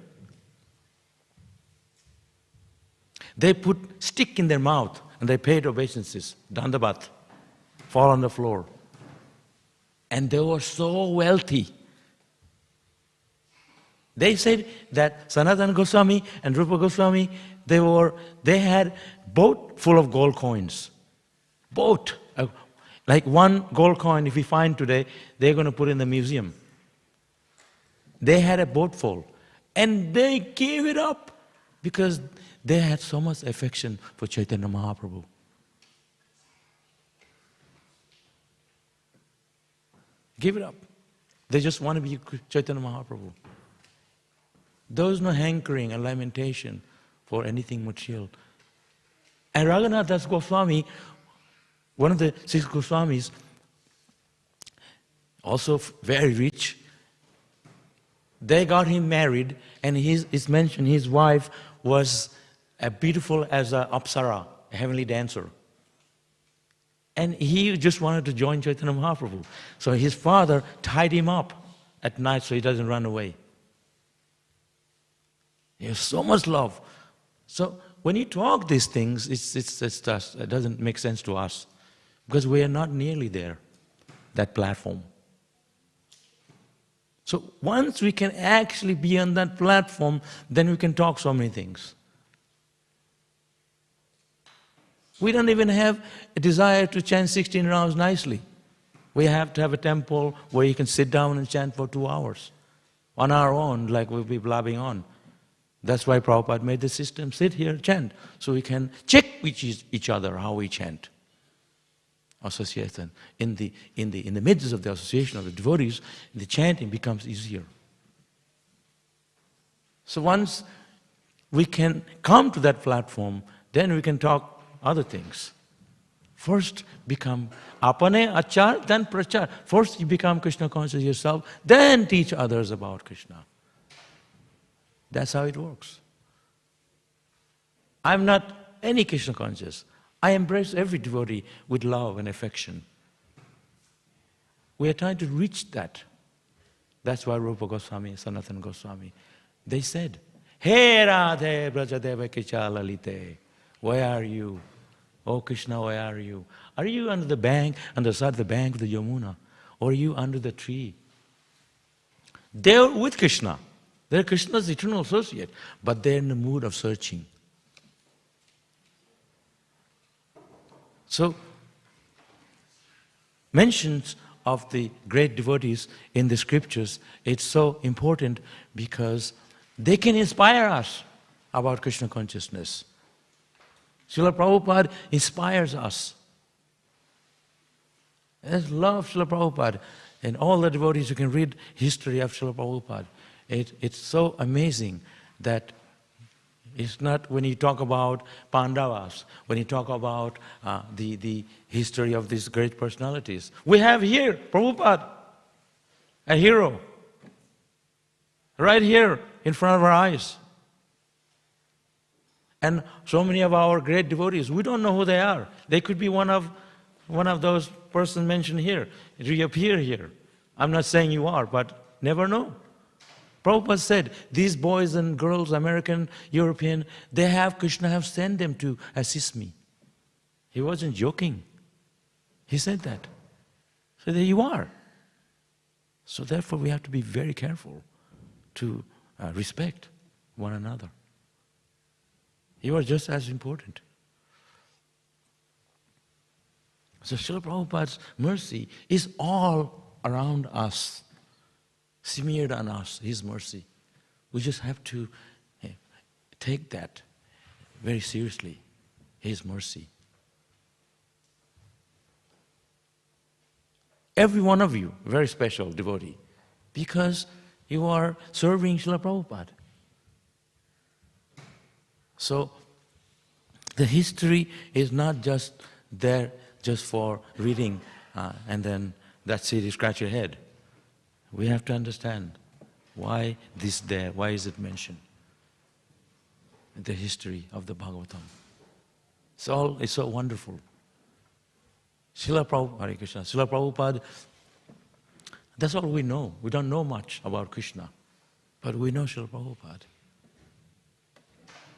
They put stick in their mouth and they paid obeisances, dandavat, fall on the floor. And they were so wealthy. They said that Sanatana Goswami and Rupa Goswami, they had boat full of gold coins. Boat. Like one gold coin, if we find today, they're going to put in the museum. They had a boat full. And they gave it up because they had so much affection for Chaitanya Mahaprabhu. Give it up. They just want to be Chaitanya Mahaprabhu. There was no hankering and lamentation for anything material. And Raghunath Das Goswami, one of the 6 Goswamis, also very rich, they got him married, and it's mentioned his wife was as beautiful as an Apsara, a heavenly dancer. And he just wanted to join Chaitanya Mahaprabhu. So his father tied him up at night so he doesn't run away. He has so much love. So when you talk these things, it doesn't make sense to us because we are not nearly there, that platform. So once we can actually be on that platform, then we can talk so many things. We don't even have a desire to chant 16 rounds nicely. We have to have a temple where you can sit down and chant for 2 hours. On our own, like we'll be blabbing on. That's why Prabhupada made the system, sit here, chant, so we can check with each other how we chant. Association. In the midst of the association of the devotees, the chanting becomes easier. So once we can come to that platform, then we can talk other things. First become apane achar, then prachar. First you become Krishna conscious yourself, then teach others about Krishna. That's how it works. I'm not any Krishna conscious. I embrace every devotee with love and affection. We are trying to reach that. That's why Rupa Goswami, Sanatana Goswami, they said, Hare Radhe Brajadeva Kicha Lalite, where are you? Oh Krishna, where are you? Are you under the bank, on the side of the bank of the Yamuna? Or are you under the tree? They're with Krishna. They're Krishna's eternal associate, but they're in the mood of searching. So, mentions of the great devotees in the scriptures, it's so important because they can inspire us about Krishna consciousness. Srila Prabhupada inspires us. I love Srila Prabhupada. And all the devotees, you can read history of Srila Prabhupada. It's so amazing that it's not when you talk about Pandavas, when you talk about the history of these great personalities. We have here Prabhupada, a hero, right here in front of our eyes. And so many of our great devotees, we don't know who they are. They could be one of those persons mentioned here, reappear here. I'm not saying you are, but never know. Prabhupada said, these boys and girls, American, European, Krishna have sent them to assist me. He wasn't joking. He said that. So there you are. So therefore we have to be very careful to respect one another. You are just as important. So Srila Prabhupada's mercy is all around us, smeared on us, His mercy. We just have to take that very seriously, His mercy. Every one of you, very special devotee, because you are serving Srila Prabhupada. So, the history is not just there just for reading and then that's it, you scratch your head. We have to understand why this there, why is it mentioned? The history of the Bhagavatam. It's so wonderful. Srila Prabhupada, Hare Krishna, Srila Prabhupada, that's all we know. We don't know much about Krishna, but we know Srila Prabhupada.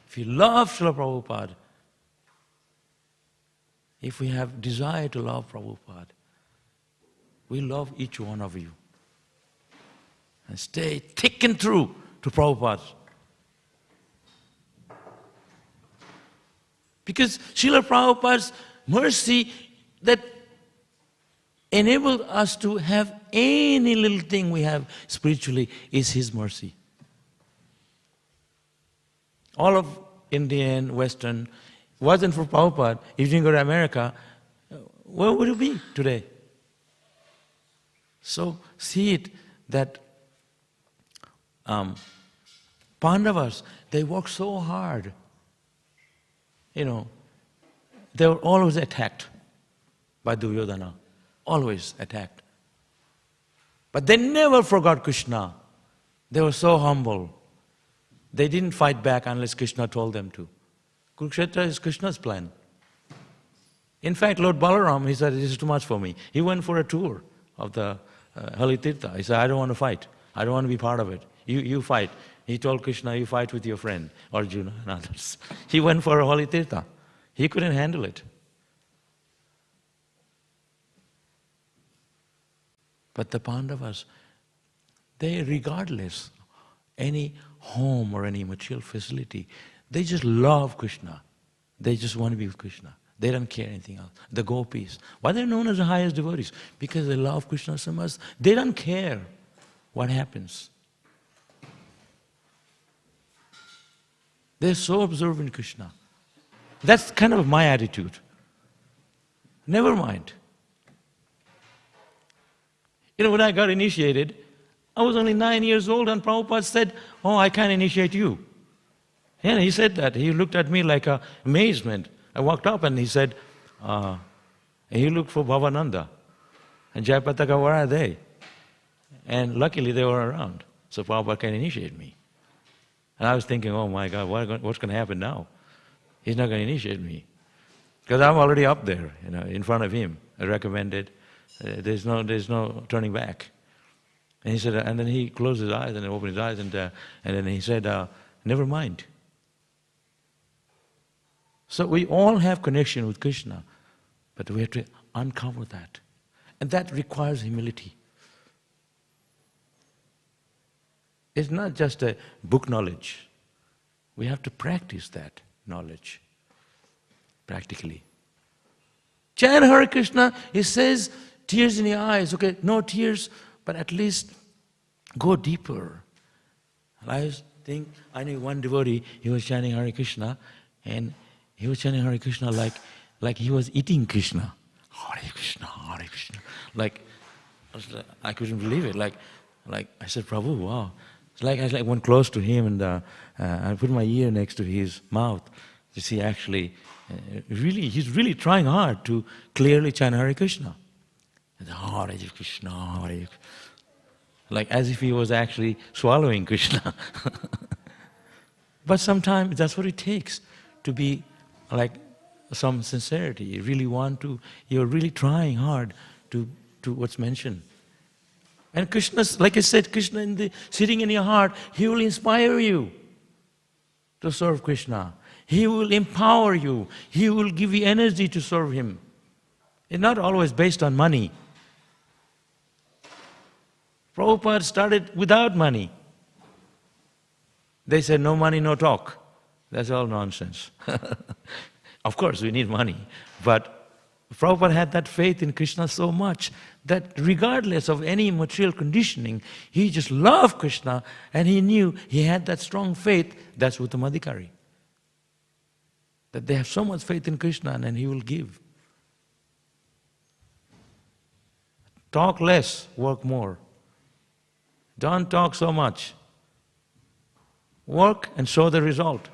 If you love Srila Prabhupada, if we have desire to love Prabhupada, we love each one of you. And stay thick and true to Prabhupada. Because Srila Prabhupada's mercy that enabled us to have any little thing we have spiritually is His mercy. All of Indian, Western, wasn't for Prabhupada, if you didn't go to America, where would it be today? So see it that Pandavas, they worked so hard. They were always attacked by Duryodhana, always attacked. But they never forgot Krishna. They were so humble. They didn't fight back unless Krishna told them to. Kurukshetra is Krishna's plan. In fact, Lord Balaram, he said, this is too much for me. He went for a tour of the Holy Tirtha. He said, I don't want to fight. I don't want to be part of it. You fight. He told Krishna, you fight with your friend, Arjuna and others. He went for a Holy Tirtha. He couldn't handle it. But the Pandavas, they, regardless any home or any material facility, they just love Krishna. They just want to be with Krishna. They don't care anything else. The gopis. Why they're known as the highest devotees? Because they love Krishna so much. They don't care what happens. They're so absorbed in Krishna. That's kind of my attitude. Never mind. When I got initiated, I was only 9 years old and Prabhupada said, "Oh, I can't initiate you." And he said that. He looked at me like amazement. I walked up and he said, he looked for Bhavananda. And Jayapataka, where are they? And luckily they were around. So Prabhupada can initiate me. And I was thinking, oh my God, what's going to happen now? He's not going to initiate me. Because I'm already up there, in front of him. I recommended. There's no turning back. And he said, and then he closed his eyes and opened his eyes and then he said, never mind. So we all have connection with Krishna, but we have to uncover that. And that requires humility. It's not just a book knowledge. We have to practice that knowledge practically. Chant Hare Krishna, he says, tears in the eyes. Okay, no tears, but at least go deeper. And I knew one devotee, he was chanting Hare Krishna, and he was chanting Hare Krishna like he was eating Krishna. Hare Krishna, Hare Krishna. I couldn't believe it. Like I said, Prabhu, wow. I went close to him and I put my ear next to his mouth to see actually, he's really trying hard to clearly chant Hare Krishna. Hare Krishna, Hare Krishna. Like as if he was actually swallowing Krishna. But sometimes that's what it takes to be like some sincerity. You really you're really trying hard to what's mentioned. And Krishna, like I said, Krishna sitting in your heart, He will inspire you to serve Krishna. He will empower you. He will give you energy to serve Him. It's not always based on money. Prabhupada started without money. They said, no money, no talk. That's all nonsense. Of course, we need money. But Prabhupada had that faith in Krishna so much that regardless of any material conditioning, he just loved Krishna and he knew he had that strong faith. That's Uttamadhikari. That they have so much faith in Krishna and He will give. Talk less, work more. Don't talk so much. Work and show the result.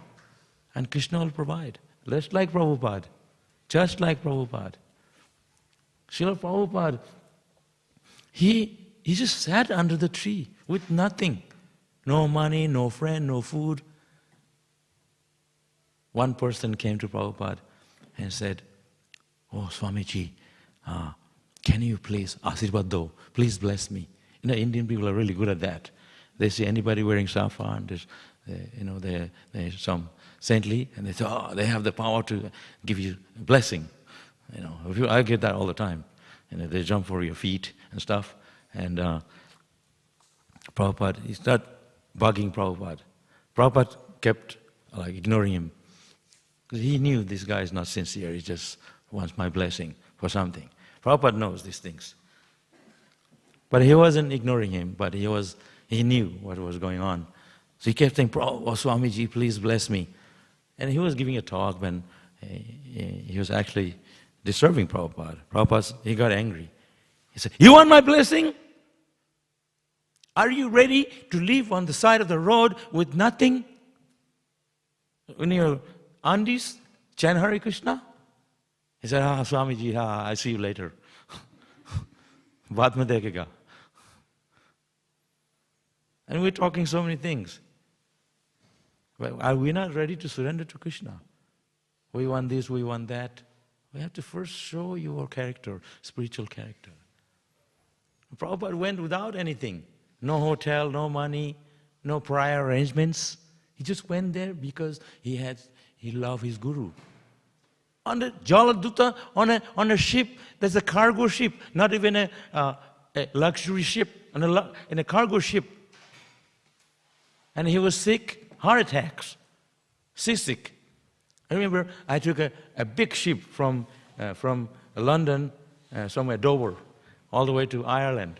And Krishna will provide. Just like Prabhupada. Just like Prabhupada. Srila Prabhupada, he just sat under the tree with nothing. No money, no friend, no food. One person came to Prabhupada and said, "Oh, Swamiji, can you please, Asirvad do, please bless me." Indian people are really good at that. They see anybody wearing saffron, they're some saintly, and they say, oh, they have the power to give you a blessing. I get that all the time. They jump for your feet and stuff. And Prabhupada, he started bugging Prabhupada. Prabhupada kept ignoring him. Because he knew this guy is not sincere, he just wants my blessing for something. Prabhupada knows these things. But he wasn't ignoring him, but he knew what was going on. So he kept saying, "Oh, Swamiji, please bless me." And he was giving a talk when he was actually disturbing Prabhupada. Prabhupada, he got angry. He said, "You want my blessing? Are you ready to live on the side of the road with nothing? In your undies, chant Hare Krishna?" He said, Swamiji, I see you later. Baad mein dekhega. And we're talking so many things. But are we not ready to surrender to Krishna? We want this, we want that. We have to first show your character, spiritual character. Prabhupada went without anything. No hotel, no money, no prior arrangements. He just went there because he loved his guru. On the Jaladuta, on a ship, there's a cargo ship, not even a luxury ship, in a cargo ship. And he was sick, heart attacks, seasick. I remember I took a big ship from London, somewhere Dover, all the way to Ireland.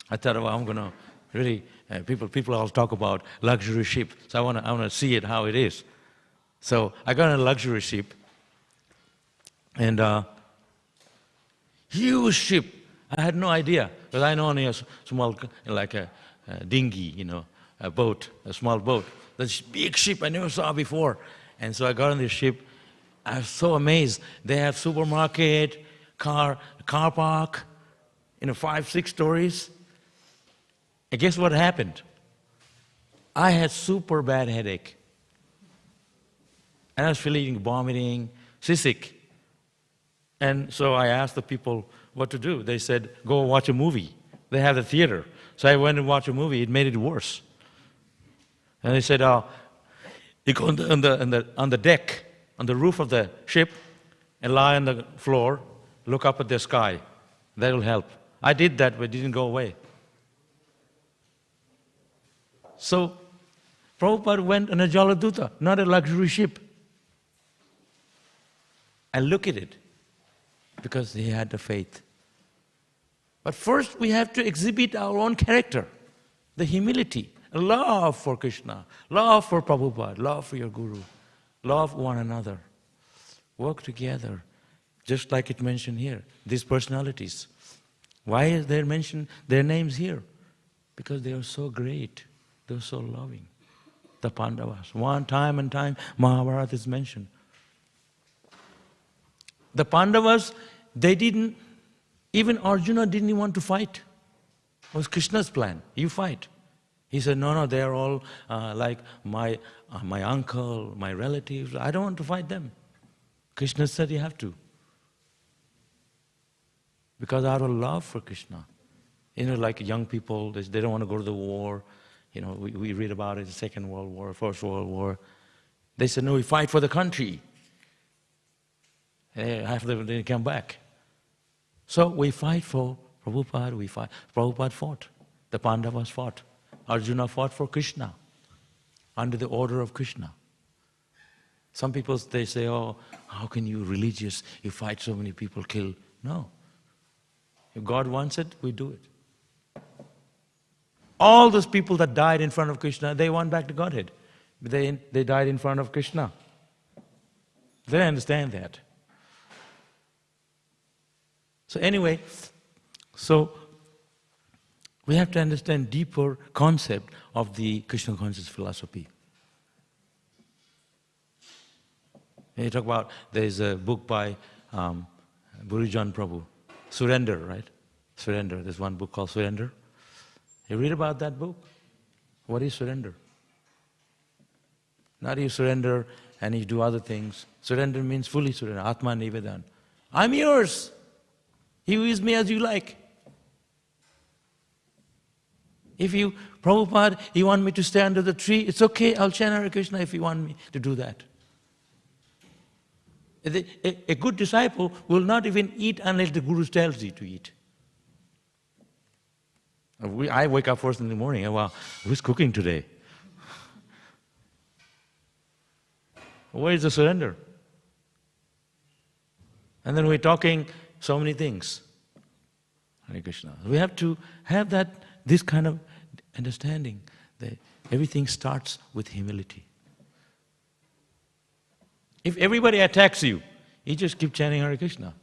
I thought, well, I'm going to really, people all talk about luxury ship, so I want to see it, how it is. So I got on a luxury ship, and huge ship. I had no idea, because I know only a small, like a dinghy, a boat, a small boat. This big ship I never saw before. And so I got on this ship. I was so amazed. They have supermarket, car park, 5, 6 stories. And guess what happened? I had super bad headache. And I was feeling vomiting, seasick. And so I asked the people what to do. They said, go watch a movie. They have the theater. So I went and watched a movie. It made it worse. And they said, you go on the deck, on the roof of the ship, and lie on the floor, look up at the sky. That will help. I did that, but it didn't go away. So Prabhupada went on a Jaladuta, not a luxury ship. And look at it, because he had the faith. But first we have to exhibit our own character, the humility, love for Krishna, love for Prabhupada, love for your Guru, love one another, work together, just like it mentioned here, these personalities. Why is there mentioned their names here? Because they are so great, they are so loving. The Pandavas, one time and time Mahabharata is mentioned. The Pandavas, they didn't, even Arjuna didn't want to fight. It was Krishna's plan, you fight. He said, no, they are all like my uncle, my relatives. I don't want to fight them. Krishna said you have to. Because out of love for Krishna. Like young people, they don't want to go to the war. We read about it, the Second World War, First World War. They said, no, we fight for the country. After they come back. So we fight for Prabhupada, Prabhupada fought. The Pandavas fought. Arjuna fought for Krishna, under the order of Krishna. Some people, they say, oh, how can you religious, you fight so many people, kill? No. If God wants it, we do it. All those people that died in front of Krishna, they went back to Godhead. They died in front of Krishna. They understand that. So anyway, we have to understand deeper concept of the Krishna conscious philosophy. And you talk about, there's a book by Burijan Prabhu, Surrender, right? Surrender, there's one book called Surrender. You read about that book? What is surrender? Not you surrender and you do other things. Surrender means fully surrender, Atma Nivedan. I'm yours. You use me as you like. If you, Prabhupada, you want me to stay under the tree, it's okay, I'll chant Hare Krishna if you want me to do that. A good disciple will not even eat unless the Guru tells you to eat. I wake up first in the morning, and wow, who's cooking today? Where is the surrender? And then we're talking so many things. Hare Krishna. We have to have this kind of understanding that everything starts with humility. If everybody attacks you, you just keep chanting Hare Krishna.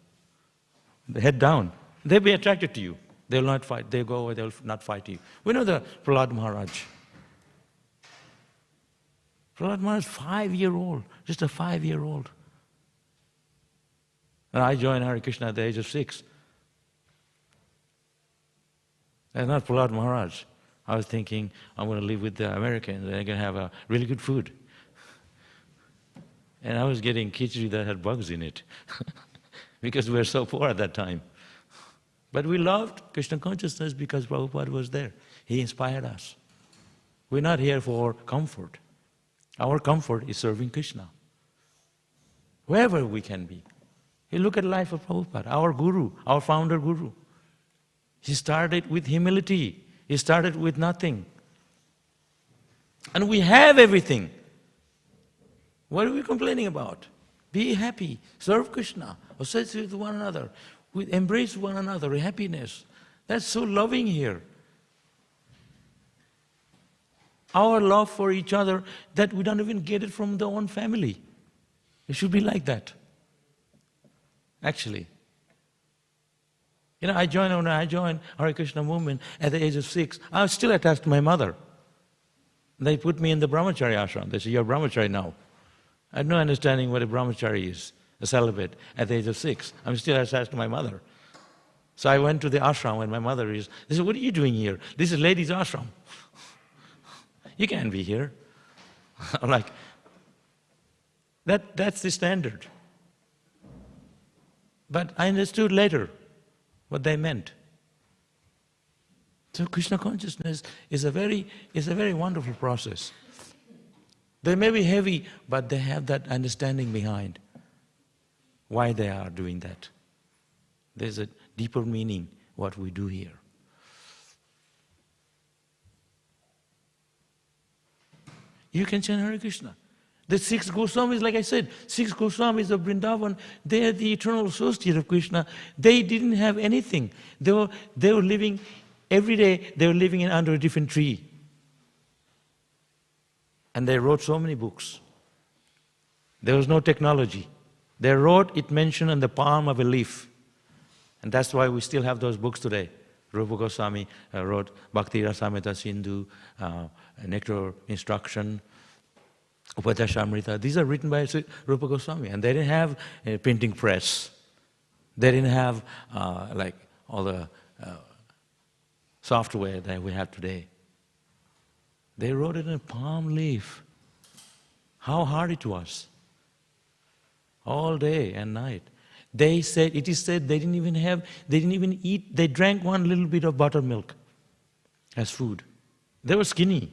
The head down. They'll be attracted to you. They'll not fight. They'll go away, they'll not fight you. We know the Prahlad Maharaj. Prahlad Maharaj, 5-year-old, just a 5-year-old. And I joined Hare Krishna at the age of 6. That's not Prahlad Maharaj. I was thinking, I'm going to live with the Americans, and I'm going to have really good food. And I was getting khichdi that had bugs in it, because we were so poor at that time. But we loved Krishna consciousness because Prabhupada was there. He inspired us. We're not here for comfort. Our comfort is serving Krishna, wherever we can be. You look at the life of Prabhupada, our Guru, our founder Guru. He started with humility. He started with nothing. And we have everything. What are we complaining about? Be happy, serve Krishna, associate with one another, embrace one another, happiness. That's so loving here. Our love for each other, that we don't even get it from the own family. It should be like that, actually. I joined Hare Krishna movement at the age of 6. I was still attached to my mother. They put me in the Brahmachari ashram. They said, you're Brahmachari now. I had no understanding what a Brahmachari is, a celibate, at the age of 6. I'm still attached to my mother. So I went to the ashram when my mother is. They said, what are you doing here? This is ladies' ashram. You can't be here. I'm like, that's the standard. But I understood later what they meant. So Krishna consciousness is a very wonderful process. They may be heavy, but they have that understanding behind why they are doing that. There's a deeper meaning what we do here. You can chant Hare Krishna. The 6 Goswamis, like I said, 6 Goswamis of Vrindavan, they are the eternal associate of Krishna. They didn't have anything. They were living, every day they were living under a different tree. And they wrote so many books. There was no technology. They wrote, it mentioned on the palm of a leaf. And that's why we still have those books today. Rupa Goswami wrote Bhakti Rasamrita Sindhu, Nectar Instruction, Upadeshamrita. These are written by Rupa Goswami, and they didn't have a printing press. They didn't have like all the software that we have today. They wrote it in a palm leaf. How hard it was. All day and night. They said, it is said they didn't even eat, they drank one little bit of buttermilk as food. They were skinny.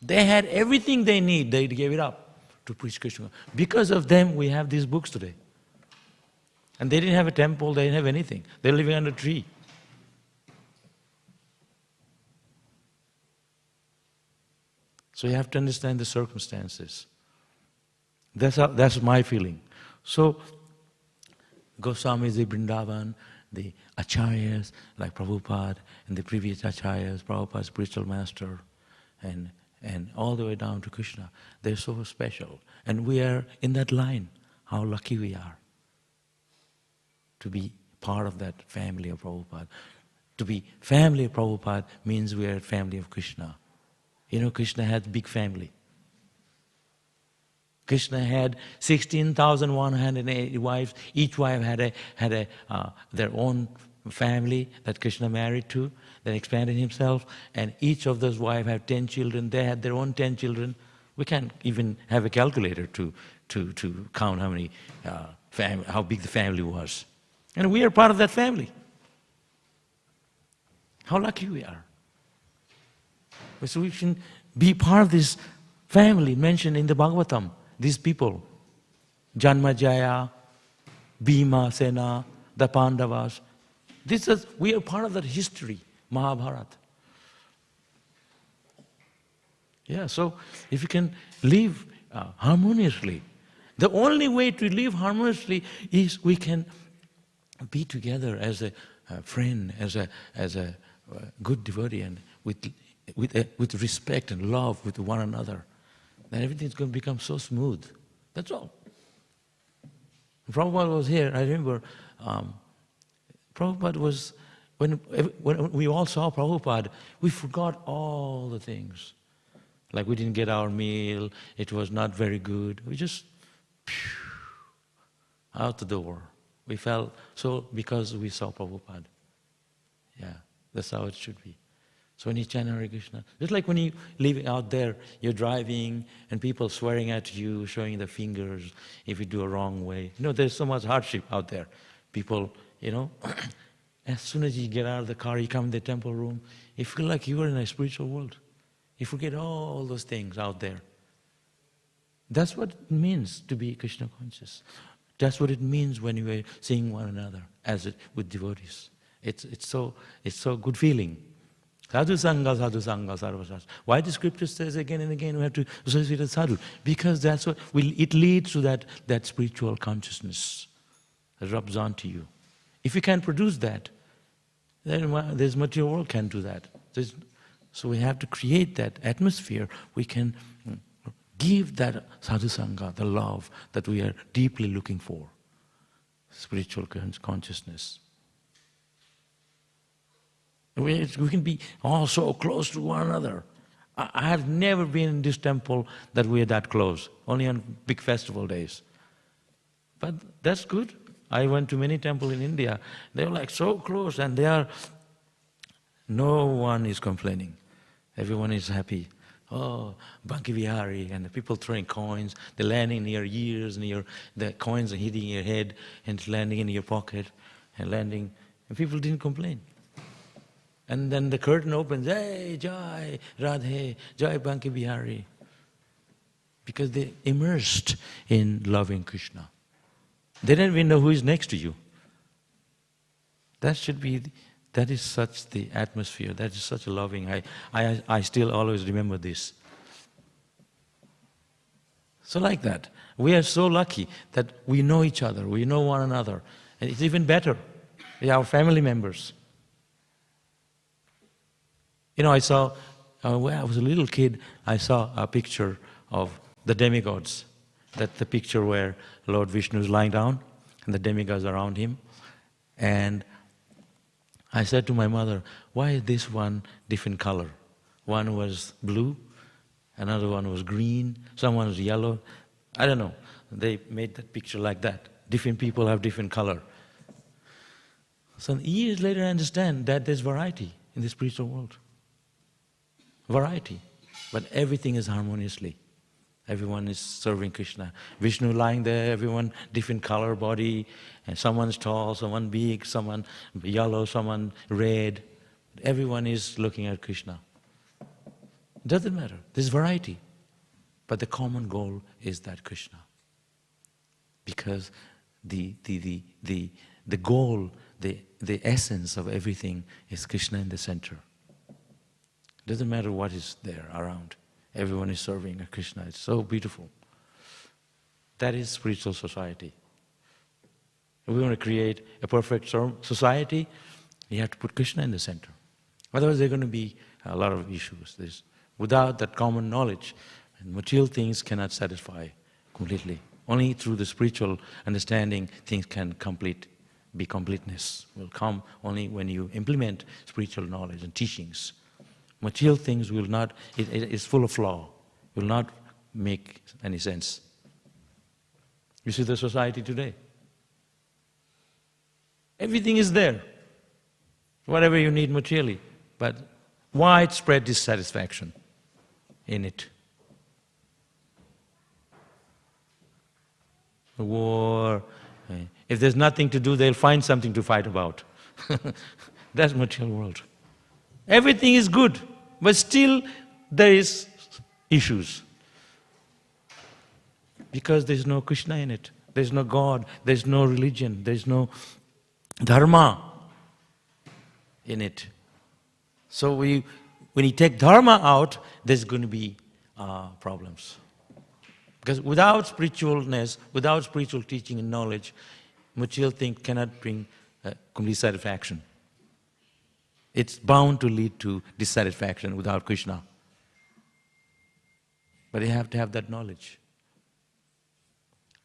They had everything they need, they gave it up to preach Krishna. Because of them, we have these books today. And they didn't have a temple, they didn't have anything. They're living under a tree. So you have to understand the circumstances. That's my feeling. So, Goswamis, the Vrindavan, the Acharyas, like Prabhupada, and the previous Acharyas, Prabhupada's spiritual master, and all the way down to Krishna, they're so special. And we are in that line. How lucky we are to be part of that family of Prabhupada. To be family of Prabhupada means we are a family of Krishna. Krishna had a big family. Krishna had 16,180 wives. Each wife had their own family that Krishna married to, then expanded himself, and each of those wives had 10 children. They had their own 10 children. We can't even have a calculator to count how many how big the family was. And we are part of that family. How lucky we are. So we can be part of this family mentioned in the Bhagavatam. These people, Janmajaya, Bhima, Sena, the Pandavas. We are part of that history, Mahabharata. Yeah, so if you can live harmoniously, the only way to live harmoniously is we can be together as a friend, as a good devotee, and with respect and love with one another. Then everything's going to become so smooth. That's all. Prabhupada was here. I remember Prabhupada was, when we all saw Prabhupada, we forgot all the things. Like we didn't get our meal, it was not very good. We just, out the door. We felt so because we saw Prabhupada. Yeah, that's how it should be. So when you chant Hare Krishna, just like when you live out there, you're driving and people swearing at you, showing their fingers if you do a wrong way. There's so much hardship out there. People, as soon as you get out of the car, you come in the temple room, you feel like you are in a spiritual world. You forget all those things out there. That's what it means to be Krishna conscious. That's what it means when you are seeing one another with devotees. It's so good feeling. Sadhu Sangha, Sadhu Sangha, Sarva Shastra. Why the scripture says again and again we have to associate with sadhu? Because that's what it leads to that spiritual consciousness that rubs onto you. If you can't produce that, then this material world can't do that. So we have to create that atmosphere. We can give that sadhu sangha, the love that we are deeply looking for, spiritual consciousness. We can be all so close to one another. I have never been in this temple that we are that close, only on big festival days. But that's good. I went to many temples in India. They were like so close, and no one is complaining. Everyone is happy. Oh, Bhaktivedanta, and the people throwing coins, they're landing in your ears, and the coins are hitting your head, and it's landing in your pocket, and people didn't complain. And then the curtain opens, hey, Jai, Radhe, Jai Bhaktivedanta. Because they're immersed in loving Krishna. They don't even know who is next to you. That is such the atmosphere, that is such a loving, I still always remember this. So like that, we are so lucky that we know each other, we know one another. And it's even better, we are family members. I saw, when I was a little kid, I saw a picture of the demigods. That's the picture where Lord Vishnu is lying down and the demigods around him. And I said to my mother, why is this one different color? One was blue, another one was green, someone was yellow. I don't know. They made that picture like that. Different people have different color. So years later I understand that there's variety in the spiritual world. Variety, but everything is harmoniously. Everyone is serving Krishna. Vishnu lying there, everyone different color, body, and someone's tall, someone big, someone yellow, someone red. Everyone is looking at Krishna. It doesn't matter, there's variety. But the common goal is that Krishna. Because the goal, the essence of everything is Krishna in the center. Doesn't matter what is there around. Everyone is serving a Krishna. It's so beautiful. That is spiritual society. If we want to create a perfect society, you have to put Krishna in the center. Otherwise there are going to be a lot of issues. Without that common knowledge, material things cannot satisfy completely. Only through the spiritual understanding things can be completeness. Will come only when you implement spiritual knowledge and teachings. Material things will not, it is full of flaw, will not make any sense. You see the society today. Everything is there, whatever you need materially, but widespread dissatisfaction in it. The war, if there's nothing to do, they'll find something to fight about. That's material world. Everything is good, but still there is issues. Because there's no Krishna in it, there's no God, there's no religion, there's no dharma in it. So when you take dharma out, there's going to be problems. Because without spiritualness, without spiritual teaching and knowledge, material thing cannot bring complete satisfaction. It's bound to lead to dissatisfaction without Krishna. But you have to have that knowledge.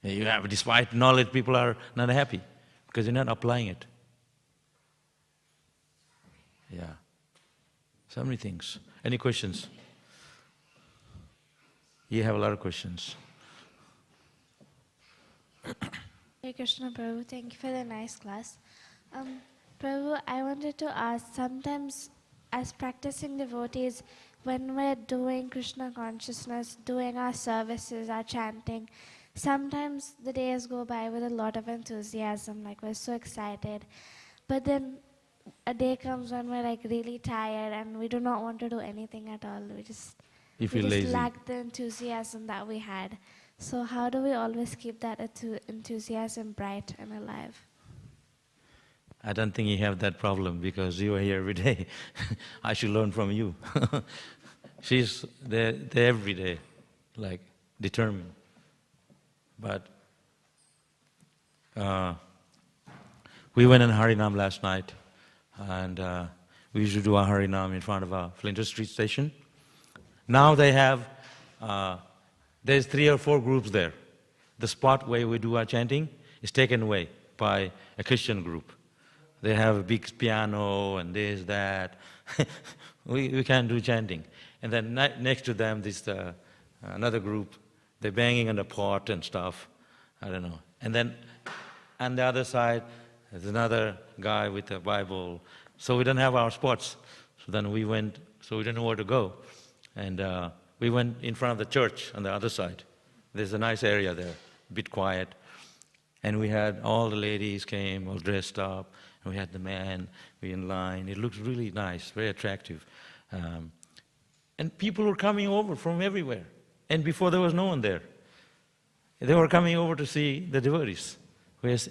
Despite knowledge, people are not happy because they're not applying it. Yeah. So many things. Any questions? You have a lot of questions. Hare Krishna Prabhu, thank you for the nice class. Prabhu, I wanted to ask, sometimes as practicing devotees, when we're doing Krishna consciousness, doing our services, our chanting, sometimes the days go by with a lot of enthusiasm, like we're so excited. But then a day comes when we're like really tired and we do not want to do anything at all. We just lack the enthusiasm that we had. So how do we always keep that enthusiasm bright and alive? I don't think you have that problem because you are here every day. I should learn from you. She's there every day, like determined. But we went in Harinam last night, and we used to do our Harinam in front of our Flinders Street station. Now they have, there's 3 or 4 groups there. The spot where we do our chanting is taken away by a Christian group. They have a big piano and this, that. we can't do chanting. And then next to them, this another group, they're banging on the pot and stuff. I don't know. And then on the other side, there's another guy with a Bible. So we don't have our spots. So then we went, so we didn't know where to go. And we went in front of the church on the other side. There's a nice area there, a bit quiet. And we had all the ladies came, all dressed up. And we had the man, we in line. It looked really nice, very attractive. And people were coming over from everywhere. And before there was no one there. They were coming over to see the devotees.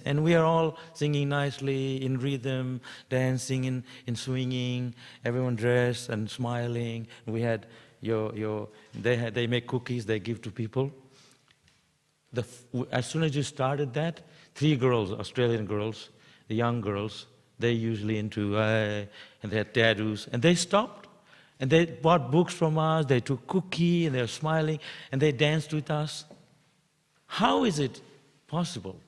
And we are all singing nicely, in rhythm, dancing, in swinging, everyone dressed and smiling. We had they make cookies, they give to people. As soon as you started that, 3 girls, Australian girls, the young girls, they're usually into, and they had tattoos, and they stopped. And they bought books from us, they took cookie, and they're smiling, and they danced with us. How is it possible?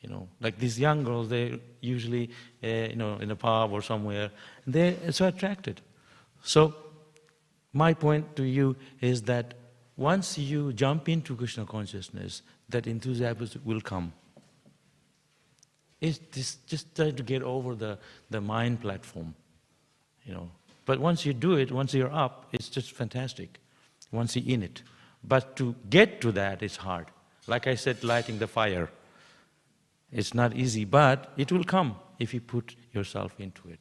You know, like these young girls, they usually, in a pub or somewhere, and they're so attracted. So, my point to you is that once you jump into Krishna consciousness, that enthusiasm will come. It's just try to get over the mind platform, But once you do it, once you're up, it's just fantastic. Once you're in it. But to get to that is hard. Like I said, lighting the fire. It's not easy, but it will come if you put yourself into it.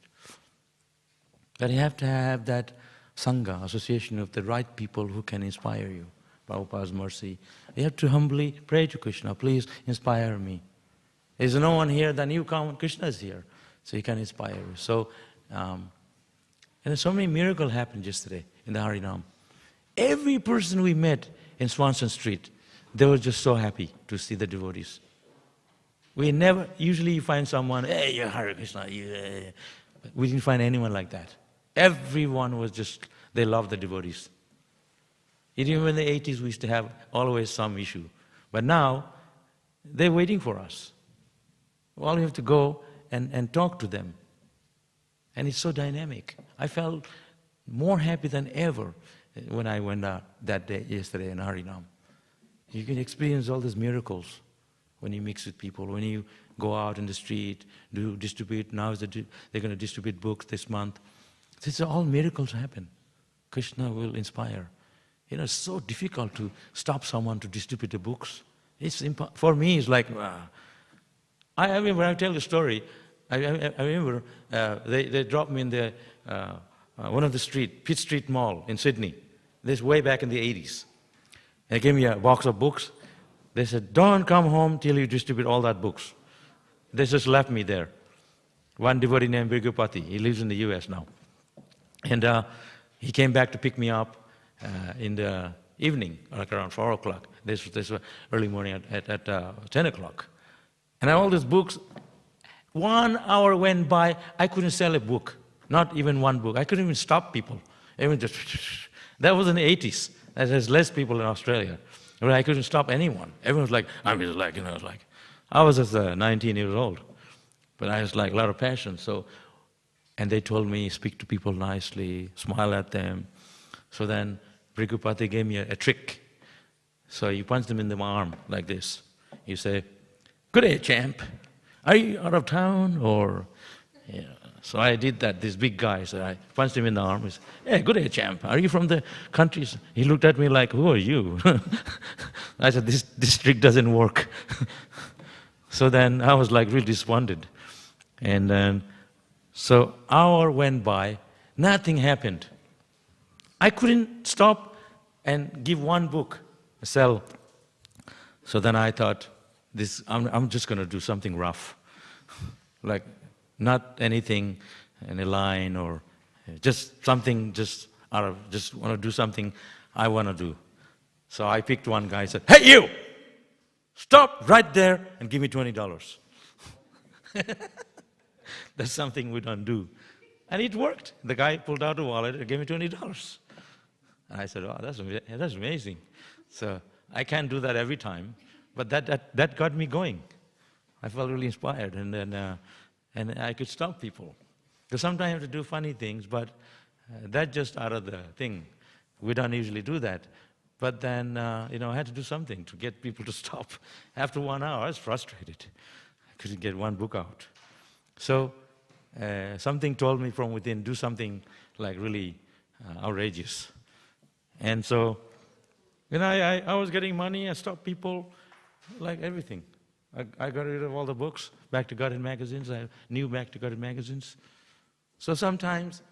But you have to have that Sangha, association of the right people who can inspire you. Prabhupada's mercy. You have to humbly pray to Krishna, please inspire me. There's no one here, then you come, Krishna is here. So he can inspire you. So, and so many miracles happened yesterday in the Harinam. Every person we met in Swanson Street, they were just so happy to see the devotees. We never, usually you find someone, hey, you're Hare Krishna. But we didn't find anyone like that. Everyone was just, they loved the devotees. Even in the 80s, we used to have always some issue. But now, they're waiting for us. All we have to go and talk to them. And it's so dynamic. I felt more happy than ever when I went out that day, yesterday in Harinam. You can experience all these miracles when you mix with people, when you go out in the street, distribute. Now they're going to distribute books this month. These are all miracles happen. Krishna will inspire. It's so difficult to stop someone to distribute the books. For me, it's like, I remember, when I tell the story, I remember they dropped me in the one of the Pitt Street Mall in Sydney. This way back in the 80s. They gave me a box of books. They said, don't come home till you distribute all that books. They just left me there. One devotee named Bhagavati, he lives in the US now. And he came back to pick me up in the evening, like around 4 o'clock. This was early morning at 10 o'clock. And all these books, 1 hour went by, I couldn't sell a book, not even one book. I couldn't even stop people. Even just, that was in the 80s. There's less people in Australia. But I couldn't stop anyone. Everyone was like, I was just 19 years old. But I was like a lot of passion. And they told me, speak to people nicely, smile at them. So then Prabhupada gave me a trick. So you punch them in the arm like this. You say, good day, champ. Are you out of town? Or, So I did that, this big guy. So I punched him in the arm. He said, hey, good day, champ. Are you from the country? He looked at me like, who are you? I said, this trick doesn't work. So then I was like really disappointed. And then, so hour went by, nothing happened. I couldn't stop and give one book, sell. So then I thought, I'm just going to do something rough. Like Not anything in a line or just something, just want to do something I want to do. So I picked one guy and said, "Hey you! Stop right there and give me $20. That's something we don't do. And it worked. The guy pulled out a wallet and gave me $20. And I said, "Oh, that's amazing." So I can't do that every time, but that got me going. I felt really inspired, and then and I could stop people. Because sometimes you have to do funny things, but that's just out of the thing. We don't usually do that. But then, I had to do something to get people to stop. After 1 hour, I was frustrated. I couldn't get one book out. So something told me from within, do something like really outrageous. And so, I was getting money, I stopped people, like everything. I got rid of all the books, Back to Godhead magazines, I have new Back to Godhead magazines. So sometimes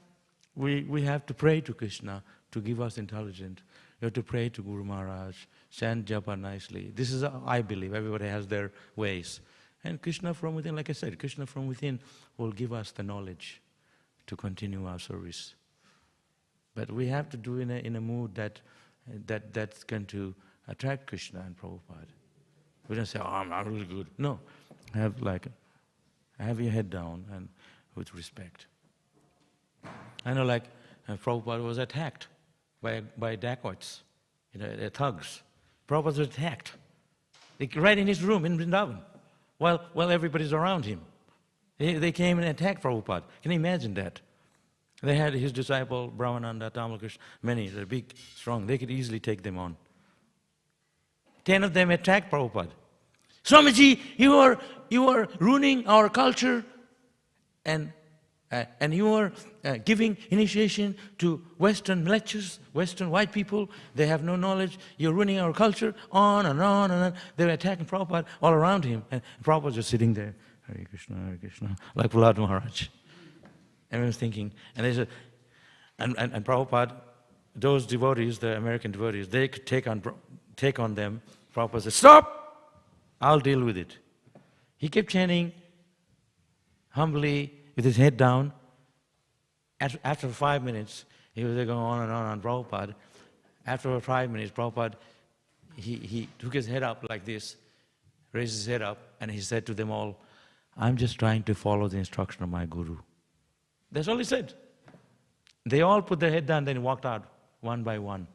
we have to pray to Krishna to give us intelligence. You have to pray to Guru Maharaj, chant japa nicely. This is, I believe, everybody has their ways. And Krishna from within, like I said, Krishna from within will give us the knowledge to continue our service. But we have to do in a mood that's going to attract Krishna and Prabhupada. We don't say, "Oh, I'm really good." No, have your head down and with respect. I know, Prabhupada was attacked by dacoits, thugs. Prabhupada was attacked, right in his room in Vrindavan, while everybody's around him. They came and attacked Prabhupada. Can you imagine that? They had his disciple, Brahmananda, Tamal Krishna, many, they're big, strong. They could easily take them on. 10 of them attacked Prabhupada. "Swamiji, you are ruining our culture, and you are giving initiation to Western lectures, Western white people. They have no knowledge. You're ruining our culture." On and on and on. They were attacking Prabhupada all around him, and Prabhupada was just sitting there, Hare Krishna, like Prahlad Maharaj. And I was thinking, and they said, and Prabhupada, those devotees, the American devotees, they could take on them. Prabhupada said, "Stop! I'll deal with it." He kept chanting humbly with his head down. After 5 minutes, he was going on Prabhupada. After 5 minutes, Prabhupada, he took his head up like this, raised his head up, and he said to them all, "I'm just trying to follow the instruction of my Guru." That's all he said. They all put their head down, then walked out one by one.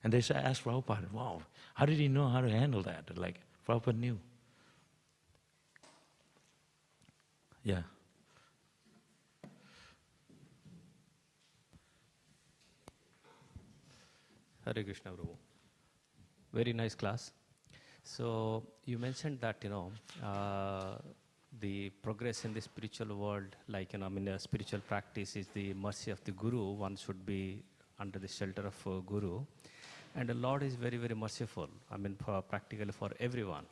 And they asked Prabhupada, "Wow, how did he know how to handle that?" Prabhupada knew. Yeah. Hare Krishna, Prabhu. Very nice class. So you mentioned that, the progress in the spiritual world, a spiritual practice is the mercy of the Guru. One should be under the shelter of Guru. And the Lord is very, very merciful, practically for everyone.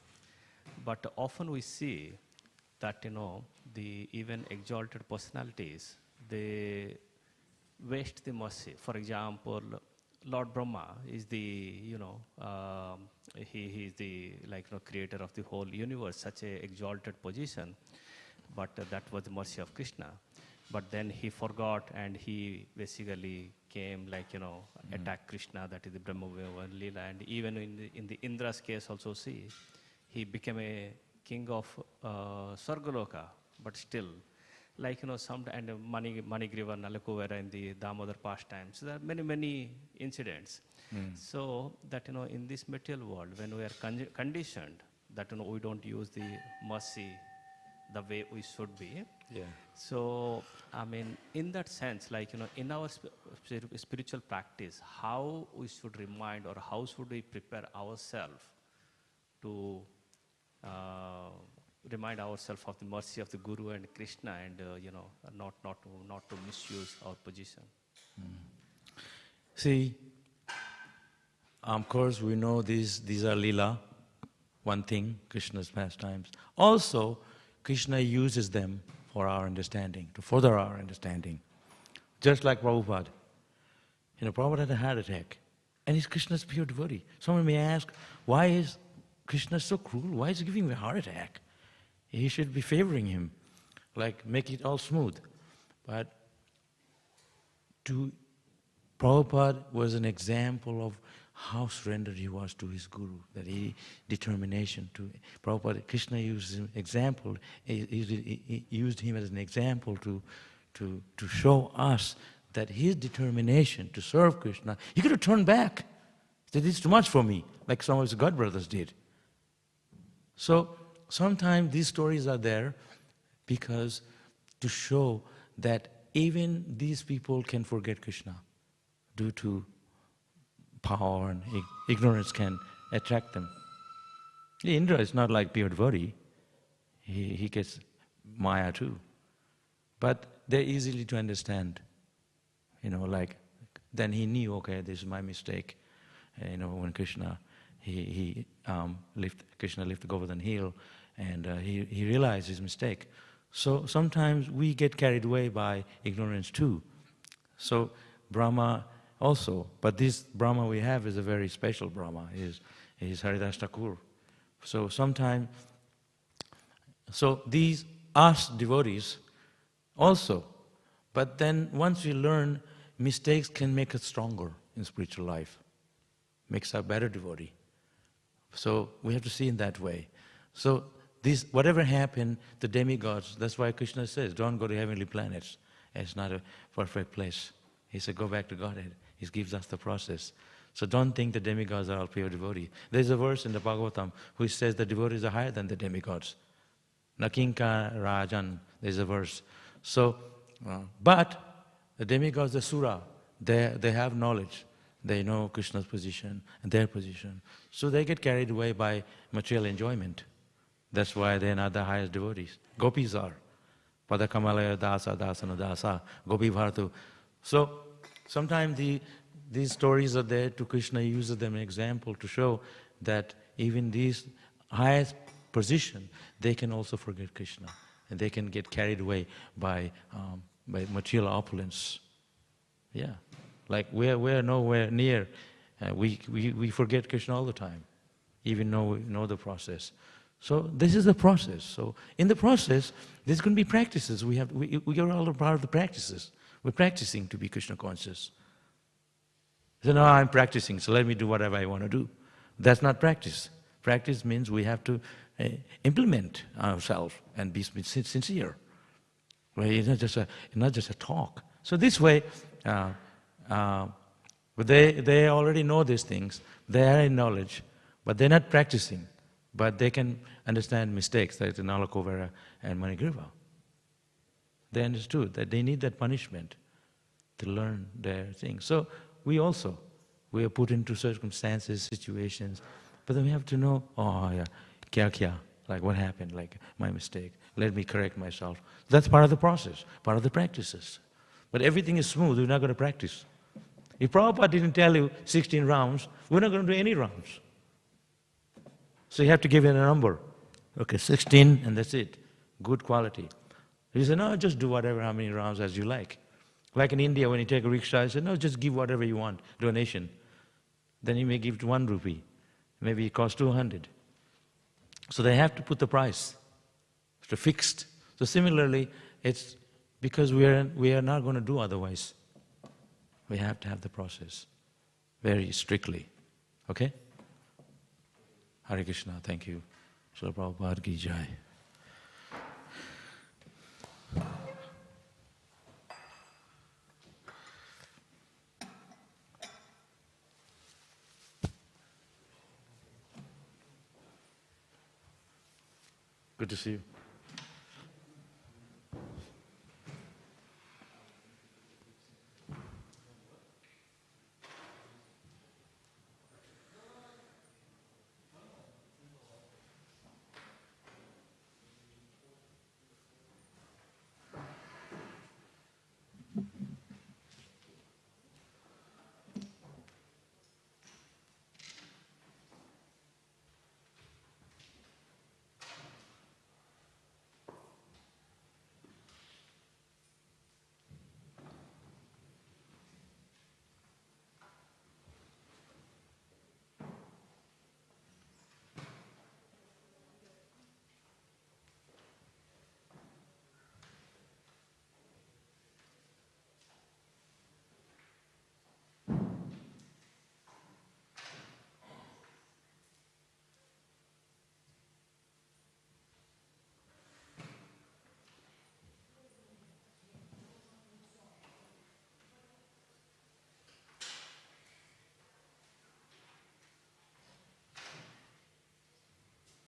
But often we see that, the even exalted personalities, they waste the mercy. For example, Lord Brahma is the, he is the creator of the whole universe, such a exalted position. But that was the mercy of Krishna. But then he forgot and he basically came attack Krishna, that is the Brahma Leela. And even in the Indra's case also see, he became a king of Sargaloka, but still, and Manigriva, Nalakuvera in the Damodar pastimes. So there are many, many incidents. So that, in this material world, when we are conditioned that, we don't use the mercy the way we should be. Yeah. So, in that sense, in our spiritual practice, how we should remind or how should we prepare ourselves to remind ourselves of the mercy of the Guru and Krishna, and not to misuse our position. See, of course we know these are Leela, one thing, Krishna's pastimes. Also, Krishna uses them for our understanding, to further our understanding. Just like Prabhupada. Prabhupada had a heart attack, and he's Krishna's pure devotee. Someone may ask, why is Krishna so cruel? Why is he giving him a heart attack? He should be favoring him. like make it all smooth. But Prabhupada was an example of how surrendered he was to his guru, that he determination to Prabhupada. Krishna used him example. He used him as an example to show us that his determination to serve Krishna. He could have turned back. He said, "It's too much for me," like some of his God brothers did. So sometimes these stories are there because to show that even these people can forget Krishna due to power and ignorance can attract them. Indra is not like pure devotee. He gets Maya too. But they're easily to understand. Like then he knew, okay, this is my mistake. When Krishna, Krishna lifted Govardhan hill, and he realized his mistake. So sometimes we get carried away by ignorance too. So Brahma also, but this Brahma we have is a very special Brahma. He's Haridas Thakur. So sometimes, these us devotees also, but then once we learn, mistakes can make us stronger in spiritual life, makes us a better devotee. So we have to see in that way. So whatever happened, the demigods, that's why Krishna says, don't go to heavenly planets. It's not a perfect place. He said, go back to Godhead. He gives us the process. So don't think the demigods are all pure devotees. There's a verse in the Bhagavatam which says the devotees are higher than the demigods. Nakinka Rajan, there's a verse. So, but the demigods are Sura. They have knowledge. They know Krishna's position and their position. So they get carried away by material enjoyment. That's why they're not the highest devotees. Gopis are. Padakamalaya Dasa, Dasana Dasa, Gopi Bharatu. So sometimes these stories are there to Krishna uses them as an example to show that even these highest position, they can also forget Krishna. And they can get carried away by material opulence. Yeah. Like we're nowhere near. We forget Krishna all the time, even though we know the process. So this is the process. So in the process, there's going to be practices. We are all a part of the practices. We're practicing to be Krishna conscious. So no, I'm practicing, so let me do whatever I want to do. That's not practice. Practice means we have to implement ourselves and be sincere. Right? It's not just a talk. So this way, but they already know these things. They are in knowledge, but they're not practicing. But they can understand mistakes, like Nalakovara and Manigriva. They understood that they need that punishment to learn their things. So we are put into circumstances, situations, but then we have to know, oh yeah, kya, like what happened, like my mistake. Let me correct myself. That's part of the process, part of the practices. But everything is smooth, we're not going to practice. If Prabhupada didn't tell you 16 rounds, we're not going to do any rounds. So you have to give it a number. Okay, 16 and that's it. Good quality. He said, no, just do whatever, how many rounds as you like. Like in India, when you take a rickshaw, he said, no, just give whatever you want, donation. Then you may give 1 rupee. Maybe it costs 200. So they have to put the price. It's fixed. So similarly, it's because we are not going to do otherwise. We have to have the process very strictly. Okay? Hare Krishna, thank you. Srila Prabhupada ki jai. Good to see you.